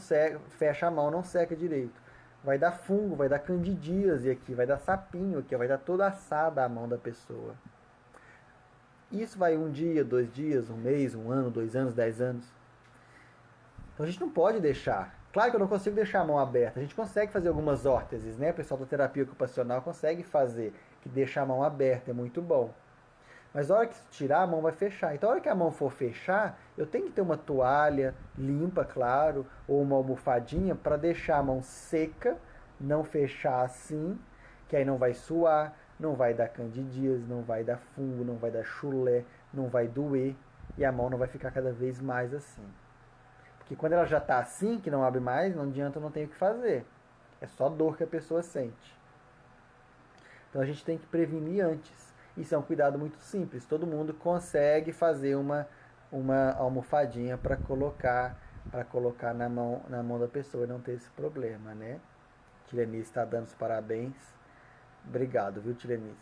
fecha a mão, não seca direito. Vai dar fungo, vai dar candidíase aqui, vai dar sapinho aqui, vai dar toda assada a mão da pessoa. Isso vai 1 dia, 2 dias, 1 mês, 1 ano, 2 anos, 10 anos. Então a gente não pode deixar. Claro que eu não consigo deixar a mão aberta. A gente consegue fazer algumas órteses, né? O pessoal da terapia ocupacional consegue fazer, que deixa a mão aberta, é muito bom. Mas a hora que tirar, a mão vai fechar. Então, a hora que a mão for fechar, eu tenho que ter uma toalha limpa, claro, ou uma almofadinha para deixar a mão seca, não fechar assim, que aí não vai suar, não vai dar candidíase, não vai dar fungo, não vai dar chulé, não vai doer e a mão não vai ficar cada vez mais assim. Porque quando ela já está assim, que não abre mais, não adianta, não tem o que fazer. É só dor que a pessoa sente. Então, a gente tem que prevenir antes. Isso é um cuidado muito simples. Todo mundo consegue fazer uma almofadinha para colocar na mão da pessoa e não ter esse problema, né? Tirenice está dando os parabéns. Obrigado, viu, Tirenice?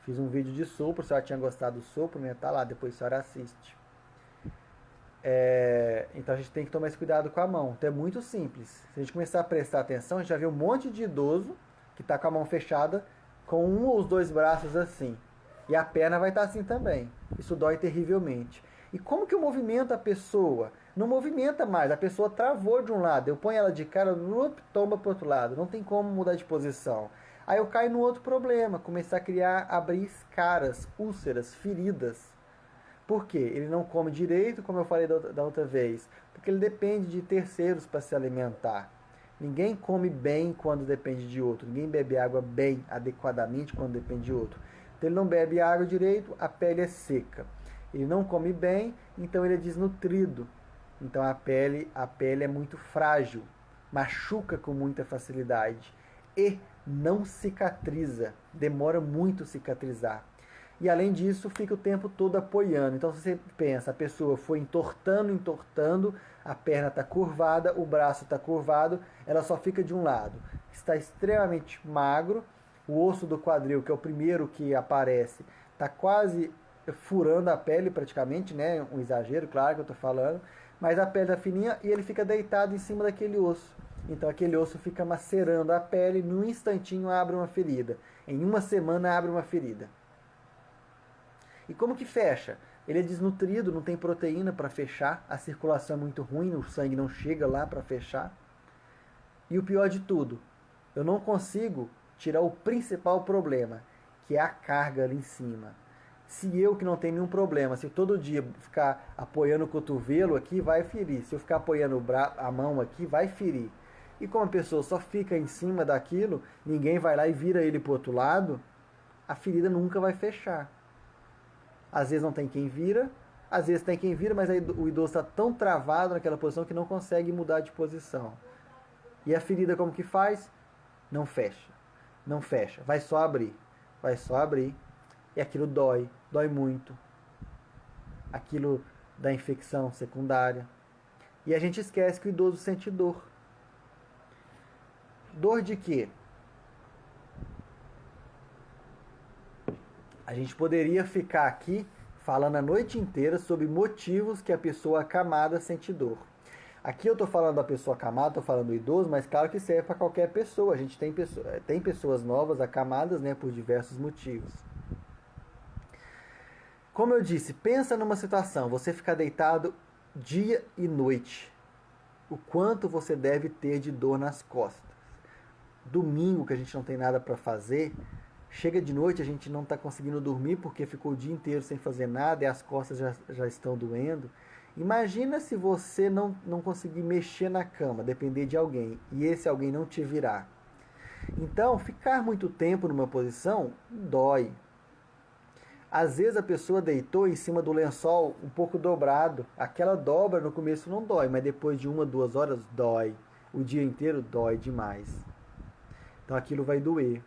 Fiz um vídeo de sopro, se ela tinha gostado do sopro, né? Tá lá, depois a senhora assiste. Então a gente tem que tomar esse cuidado com a mão. Então é muito simples. Se a gente começar a prestar atenção, a gente já vê um monte de idoso que está com a mão fechada, com um ou os 2 braços assim. E a perna vai estar assim também. Isso dói terrivelmente. E como que eu movimento a pessoa? Não movimenta mais. A pessoa travou de um lado. Eu ponho ela de cara, tomba para o outro lado. Não tem como mudar de posição. Aí eu caio no outro problema. Começar a abrir escaras, úlceras, feridas. Por quê? Ele não come direito, como eu falei da outra vez. Porque ele depende de terceiros para se alimentar. Ninguém come bem quando depende de outro. Ninguém bebe água bem, adequadamente, quando depende de outro. Então ele não bebe água direito, a pele é seca. Ele não come bem, então ele é desnutrido. Então a pele é muito frágil, machuca com muita facilidade. E não cicatriza, demora muito cicatrizar. E além disso, fica o tempo todo apoiando. Então, se você pensa, a pessoa foi entortando, a perna está curvada, o braço está curvado, ela só fica de um lado. Está extremamente magro, o osso do quadril, que é o primeiro que aparece, está quase furando a pele praticamente, né? Um exagero, claro que eu estou falando, mas a pele está fininha e ele fica deitado em cima daquele osso. Então aquele osso fica macerando a pele, num instantinho abre uma ferida. Em uma semana abre uma ferida. E como que fecha? Ele é desnutrido, não tem proteína para fechar, a circulação é muito ruim, o sangue não chega lá para fechar. E o pior de tudo, eu não consigo tirar o principal problema, que é a carga ali em cima. Se eu, que não tenho nenhum problema, se eu todo dia ficar apoiando o cotovelo aqui, vai ferir. Se eu ficar apoiando a mão aqui, vai ferir. E como a pessoa só fica em cima daquilo, ninguém vai lá e vira ele para o outro lado, a ferida nunca vai fechar. Às vezes não tem quem vira, às vezes tem quem vira, mas aí o idoso está tão travado naquela posição que não consegue mudar de posição. E a ferida como que faz? Não fecha. Não fecha. Vai só abrir. Vai só abrir. E aquilo dói. Dói muito. Aquilo da infecção secundária. E a gente esquece que o idoso sente dor. Dor de quê? A gente poderia ficar aqui falando a noite inteira sobre motivos que a pessoa acamada sente dor. Aqui eu estou falando da pessoa acamada, estou falando do idoso, mas claro que serve para qualquer pessoa. A gente tem pessoas novas acamadas, né, por diversos motivos. Como eu disse, pensa numa situação, você ficar deitado dia e noite. O quanto você deve ter de dor nas costas. Domingo, que a gente não tem nada para fazer, chega de noite, a gente não está conseguindo dormir porque ficou o dia inteiro sem fazer nada e as costas já estão doendo. Imagina se você não conseguir mexer na cama, depender de alguém, e esse alguém não te virar. Então, ficar muito tempo numa posição dói. Às vezes a pessoa deitou em cima do lençol um pouco dobrado. Aquela dobra no começo não dói, mas depois de 1, 2 horas dói. O dia inteiro dói demais. Então aquilo vai doer.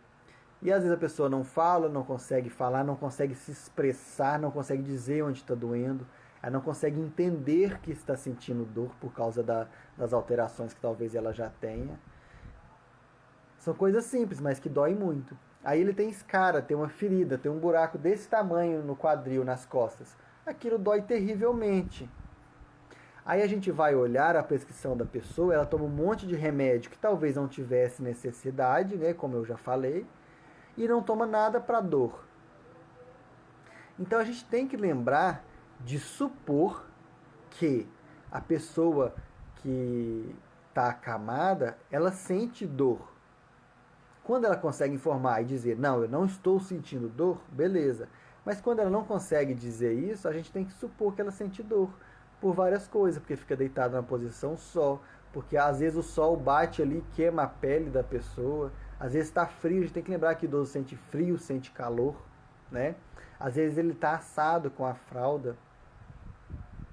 E às vezes a pessoa não fala, não consegue falar, não consegue se expressar, não consegue dizer onde está doendo. Ela não consegue entender que está sentindo dor por causa das alterações que talvez ela já tenha. São coisas simples, mas que doem muito. Aí ele tem escara, tem uma ferida, tem um buraco desse tamanho no quadril, nas costas. Aquilo dói terrivelmente. Aí a gente vai olhar a prescrição da pessoa, ela toma um monte de remédio que talvez não tivesse necessidade, né, como eu já falei, e não toma nada para dor. Então a gente tem que lembrar de supor que a pessoa que está acamada, ela sente dor. Quando ela consegue informar e dizer, não, eu não estou sentindo dor, beleza. Mas quando ela não consegue dizer isso, a gente tem que supor que ela sente dor por várias coisas, porque fica deitada na posição só, porque às vezes o sol bate ali, queima a pele da pessoa, às vezes está frio, a gente tem que lembrar que o idoso sente frio, sente calor, né? Às vezes ele está assado com a fralda.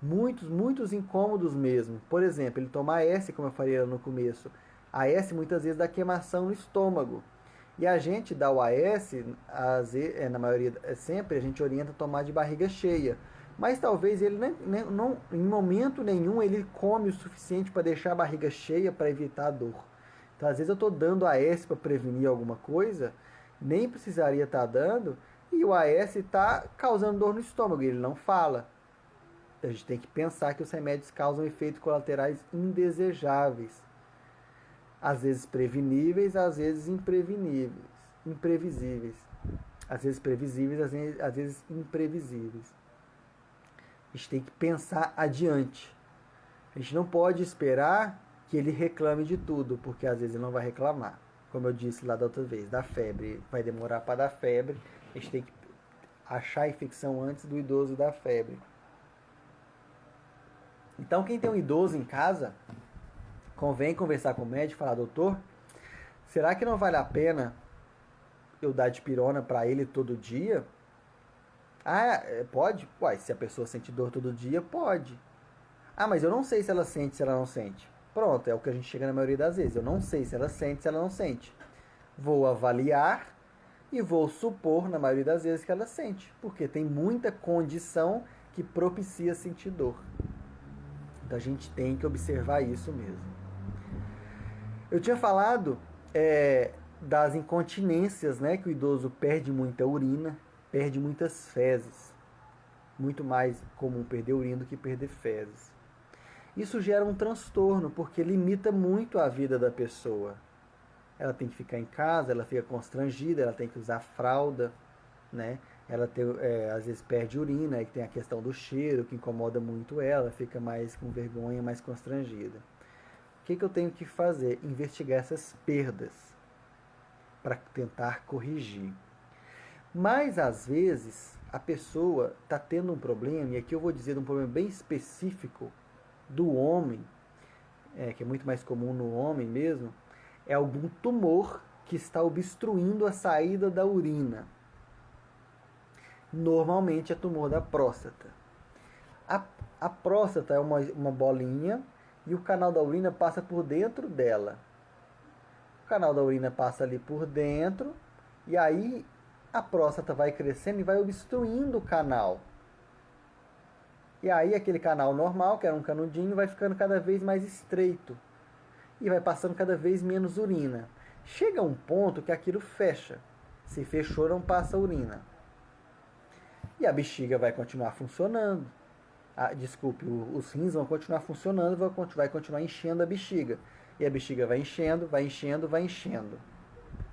Muitos incômodos mesmo. Por exemplo, ele toma AS, como eu falei no começo. AS muitas vezes dá queimação no estômago. E a gente dá o AS, na maioria, sempre, a gente orienta a tomar de barriga cheia. Mas talvez ele não, em momento nenhum ele come o suficiente para deixar a barriga cheia para evitar a dor. Então às vezes eu estou dando AS para prevenir alguma coisa, nem precisaria estar dando, e o AS está causando dor no estômago, e ele não fala. A gente tem que pensar que os remédios causam efeitos colaterais indesejáveis. Às vezes preveníveis, às vezes imprevisíveis. Às vezes previsíveis, às vezes imprevisíveis. A gente tem que pensar adiante. A gente não pode esperar que ele reclame de tudo, porque às vezes ele não vai reclamar. Como eu disse lá da outra vez, da febre. Vai demorar para dar febre. A gente tem que achar a infecção antes do idoso dar febre. Então, quem tem um idoso em casa, convém conversar com o médico e falar, doutor, será que não vale a pena eu dar dipirona para ele todo dia? Ah, pode? Uai, se a pessoa sente dor todo dia, pode. Ah, mas eu não sei se ela sente, se ela não sente. Pronto, é o que a gente chega na maioria das vezes. Eu não sei se ela sente, se ela não sente. Vou avaliar e vou supor, na maioria das vezes, que ela sente, porque tem muita condição que propicia sentir dor. Então a gente tem que observar isso mesmo. Eu tinha falado das incontinências, né, que o idoso perde muita urina, perde muitas fezes. Muito mais comum perder urina do que perder fezes. Isso gera um transtorno, porque limita muito a vida da pessoa. Ela tem que ficar em casa, ela fica constrangida, ela tem que usar fralda, né? Ela às vezes perde urina, aí tem a questão do cheiro, que incomoda muito ela, fica mais com vergonha, mais constrangida. O que eu tenho que fazer? Investigar essas perdas para tentar corrigir. Mas às vezes a pessoa está tendo um problema, e aqui eu vou dizer um problema bem específico do homem, que é muito mais comum no homem mesmo, é algum tumor que está obstruindo a saída da urina. Normalmente é tumor da próstata. A próstata é uma bolinha e o canal da urina passa por dentro dela. O canal da urina passa ali por dentro e aí a próstata vai crescendo e vai obstruindo o canal. E aí aquele canal normal, que era um canudinho, vai ficando cada vez mais estreito. E vai passando cada vez menos urina. Chega um ponto que aquilo fecha. Se fechou, não passa urina. E a bexiga vai continuar funcionando. Os rins vão continuar funcionando, vai continuar enchendo a bexiga. E a bexiga vai enchendo, vai enchendo, vai enchendo.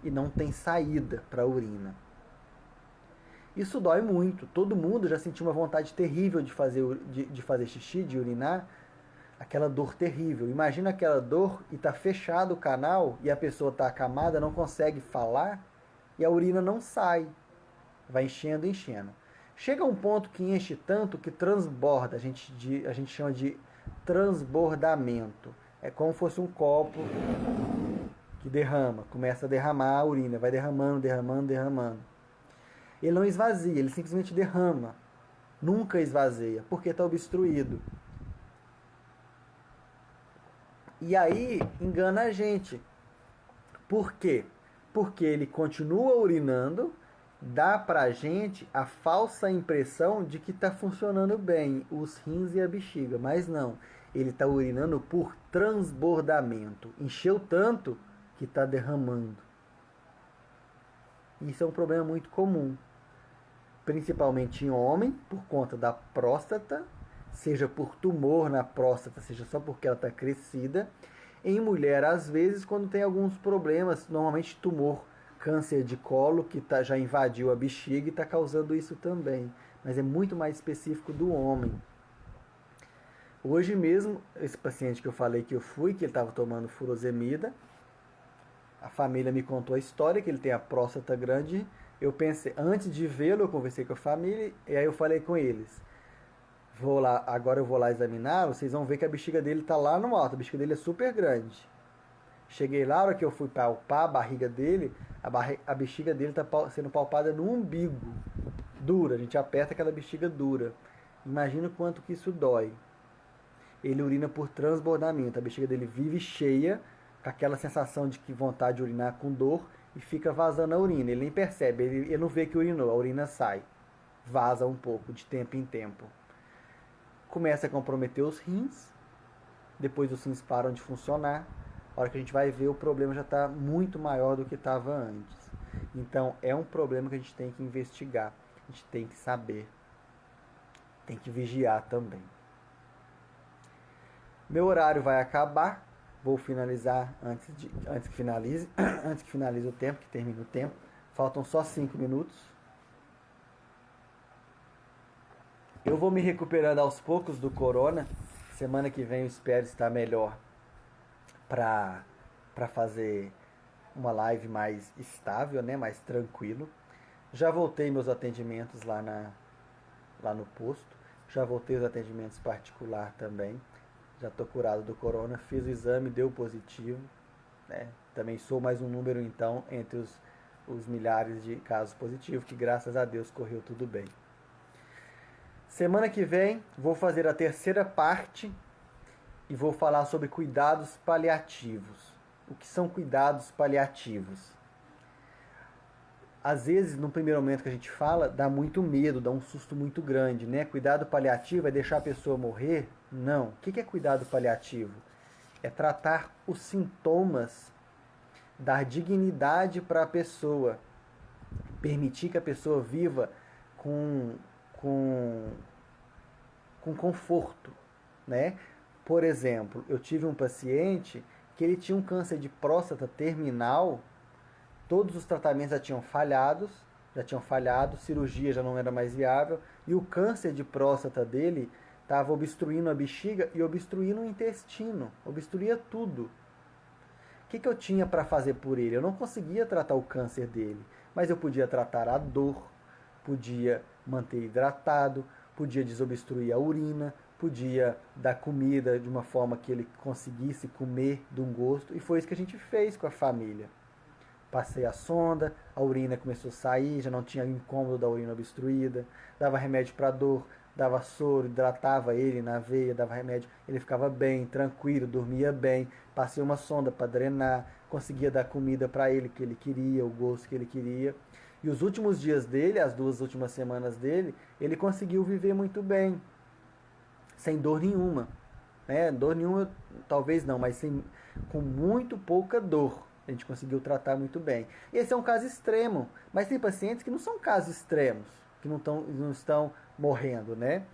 E não tem saída para a urina. Isso dói muito. Todo mundo já sentiu uma vontade terrível de fazer xixi, de urinar. Aquela dor terrível. Imagina aquela dor e está fechado o canal e a pessoa está acamada, não consegue falar e a urina não sai. Vai enchendo, enchendo. Chega um ponto que enche tanto que transborda. A gente chama de transbordamento. É como se fosse um copo que derrama. Começa a derramar a urina. Vai derramando, derramando, derramando. Ele não esvazia, ele simplesmente derrama. Nunca esvazia, porque está obstruído. E aí engana a gente. Por quê? Porque ele continua urinando, dá pra gente a falsa impressão de que está funcionando bem os rins e a bexiga, mas não. Ele está urinando por transbordamento. Encheu tanto que está derramando. Isso é um problema muito comum, principalmente em homem, por conta da próstata, seja por tumor na próstata, seja só porque ela está crescida. Em mulher, às vezes, quando tem alguns problemas, normalmente tumor, câncer de colo, que já invadiu a bexiga e está causando isso também. Mas é muito mais específico do homem. Hoje mesmo, esse paciente que eu falei que eu fui, que ele estava tomando furosemida, a família me contou a história, que ele tem a próstata grande. Eu pensei, antes de vê-lo, eu conversei com a família, e aí eu falei com eles, agora eu vou lá examinar, vocês vão ver que a bexiga dele está lá no alto, a bexiga dele é super grande. Cheguei lá, a hora que eu fui palpar a barriga dele, a bexiga dele está sendo palpada no umbigo, dura, a gente aperta aquela bexiga dura. Imagina o quanto que isso dói. Ele urina por transbordamento, a bexiga dele vive cheia, com aquela sensação de que vontade de urinar com dor, e fica vazando a urina. Ele nem percebe, ele não vê que urinou, a urina sai. Vaza um pouco, de tempo em tempo. Começa a comprometer os rins, depois os rins param de funcionar. A hora que a gente vai ver, o problema já está muito maior do que estava antes. Então, é um problema que a gente tem que investigar, a gente tem que saber, tem que vigiar também. Meu horário vai acabar. Vou finalizar antes que finalize o tempo, que termine o tempo. Faltam só 5 minutos. Eu vou me recuperando aos poucos do corona. Semana que vem eu espero estar melhor para fazer uma live mais estável, né? Mais tranquilo. Já voltei meus atendimentos lá no posto. Já voltei os atendimentos particular também. Já estou curado do corona, fiz o exame, deu positivo. Né? Também sou mais um número, então, entre os milhares de casos positivos, que graças a Deus correu tudo bem. Semana que vem vou fazer a terceira parte e vou falar sobre cuidados paliativos. O que são cuidados paliativos? às vezes, no primeiro momento que a gente fala, dá muito medo, dá um susto muito grande, né? Cuidado paliativo é deixar a pessoa morrer? Não. O que é cuidado paliativo? É tratar os sintomas, dar dignidade para a pessoa, permitir que a pessoa viva com, com, com conforto, né? Por exemplo, eu tive um paciente que ele tinha um câncer de próstata terminal. Todos os tratamentos já tinham falhado, cirurgia já não era mais viável, e o câncer de próstata dele estava obstruindo a bexiga e obstruindo o intestino, obstruía tudo. O que eu tinha para fazer por ele? Eu não conseguia tratar o câncer dele, mas eu podia tratar a dor, podia manter hidratado, podia desobstruir a urina, podia dar comida de uma forma que ele conseguisse comer de um gosto, e foi isso que a gente fez com a família. Passei a sonda, a urina começou a sair, já não tinha incômodo da urina obstruída, dava remédio para dor, dava soro, hidratava ele na veia, dava remédio, ele ficava bem, tranquilo, dormia bem. Passei uma sonda para drenar, conseguia dar comida para ele que ele queria, o gosto que ele queria. E os últimos dias dele, as 2 últimas semanas dele, ele conseguiu viver muito bem, sem dor nenhuma. Né? Dor nenhuma, talvez não, mas com muito pouca dor. A gente conseguiu tratar muito bem. Esse é um caso extremo, mas tem pacientes que não são casos extremos, que não estão morrendo, né?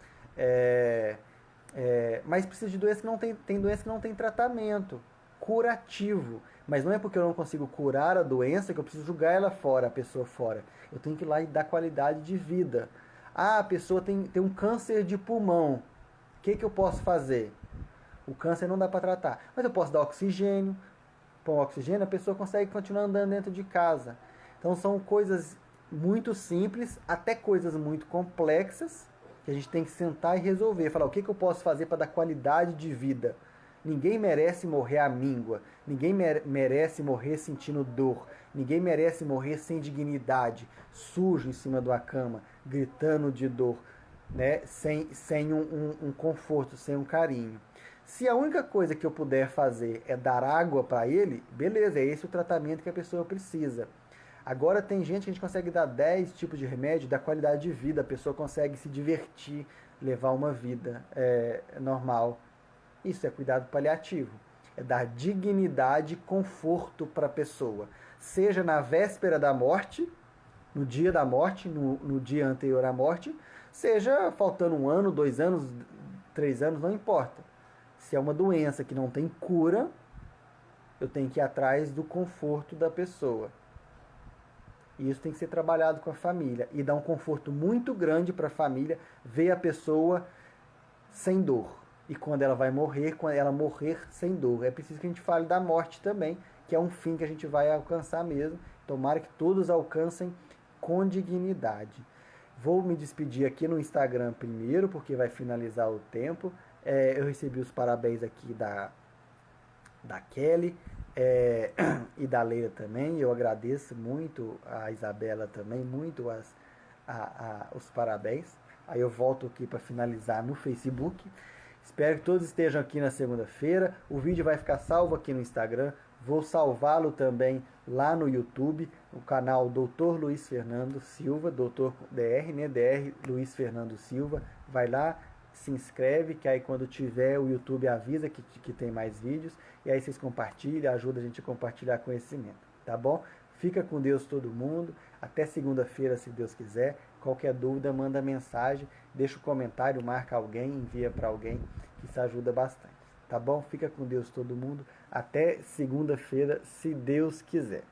Mas precisa de doença que não tem doença que não tem tratamento curativo. Mas não é porque eu não consigo curar a doença que eu preciso jogar ela fora, a pessoa fora. Eu tenho que ir lá e dar qualidade de vida. Ah, a pessoa tem um câncer de pulmão. O que eu posso fazer? O câncer não dá para tratar, mas eu posso dar oxigênio. Com oxigênio, a pessoa consegue continuar andando dentro de casa. Então são coisas muito simples, até coisas muito complexas, que a gente tem que sentar e resolver. Falar, o que eu posso fazer para dar qualidade de vida? Ninguém merece morrer à míngua. Ninguém merece morrer sentindo dor. Ninguém merece morrer sem dignidade, sujo em cima da cama, gritando de dor, né? sem um conforto, sem um carinho. Se a única coisa que eu puder fazer é dar água para ele, beleza, é esse o tratamento que a pessoa precisa. Agora tem gente que a gente consegue dar 10 tipos de remédio, dar qualidade de vida, a pessoa consegue se divertir, levar uma vida normal. Isso é cuidado paliativo. É dar dignidade e conforto para a pessoa. Seja na véspera da morte, no dia da morte, no dia anterior à morte, seja faltando 1 ano, 2 anos, 3 anos, não importa. Se é uma doença que não tem cura, eu tenho que ir atrás do conforto da pessoa. E isso tem que ser trabalhado com a família. E dá um conforto muito grande para a família ver a pessoa sem dor. E quando ela vai morrer, quando ela morrer sem dor. É preciso que a gente fale da morte também, que é um fim que a gente vai alcançar mesmo. Tomara que todos alcancem com dignidade. Vou me despedir aqui no Instagram primeiro, porque vai finalizar o tempo. Eu recebi os parabéns aqui da Kelly e da Leila também. Eu agradeço muito a Isabela também, muito os parabéns. Aí eu volto aqui para finalizar no Facebook. Espero que todos estejam aqui na segunda-feira. O vídeo vai ficar salvo aqui no Instagram. Vou salvá-lo também lá no YouTube, no canal Dr. Luiz Fernando Silva, Dr. DR, né? DR Luiz Fernando Silva. Vai lá, se inscreve, que aí quando tiver o YouTube avisa que tem mais vídeos, e aí vocês compartilham, ajuda a gente a compartilhar conhecimento, tá bom? Fica com Deus todo mundo, até segunda-feira se Deus quiser. Qualquer dúvida manda mensagem, deixa um comentário, marca alguém, envia para alguém, que isso ajuda bastante, tá bom? Fica com Deus todo mundo, até segunda-feira se Deus quiser.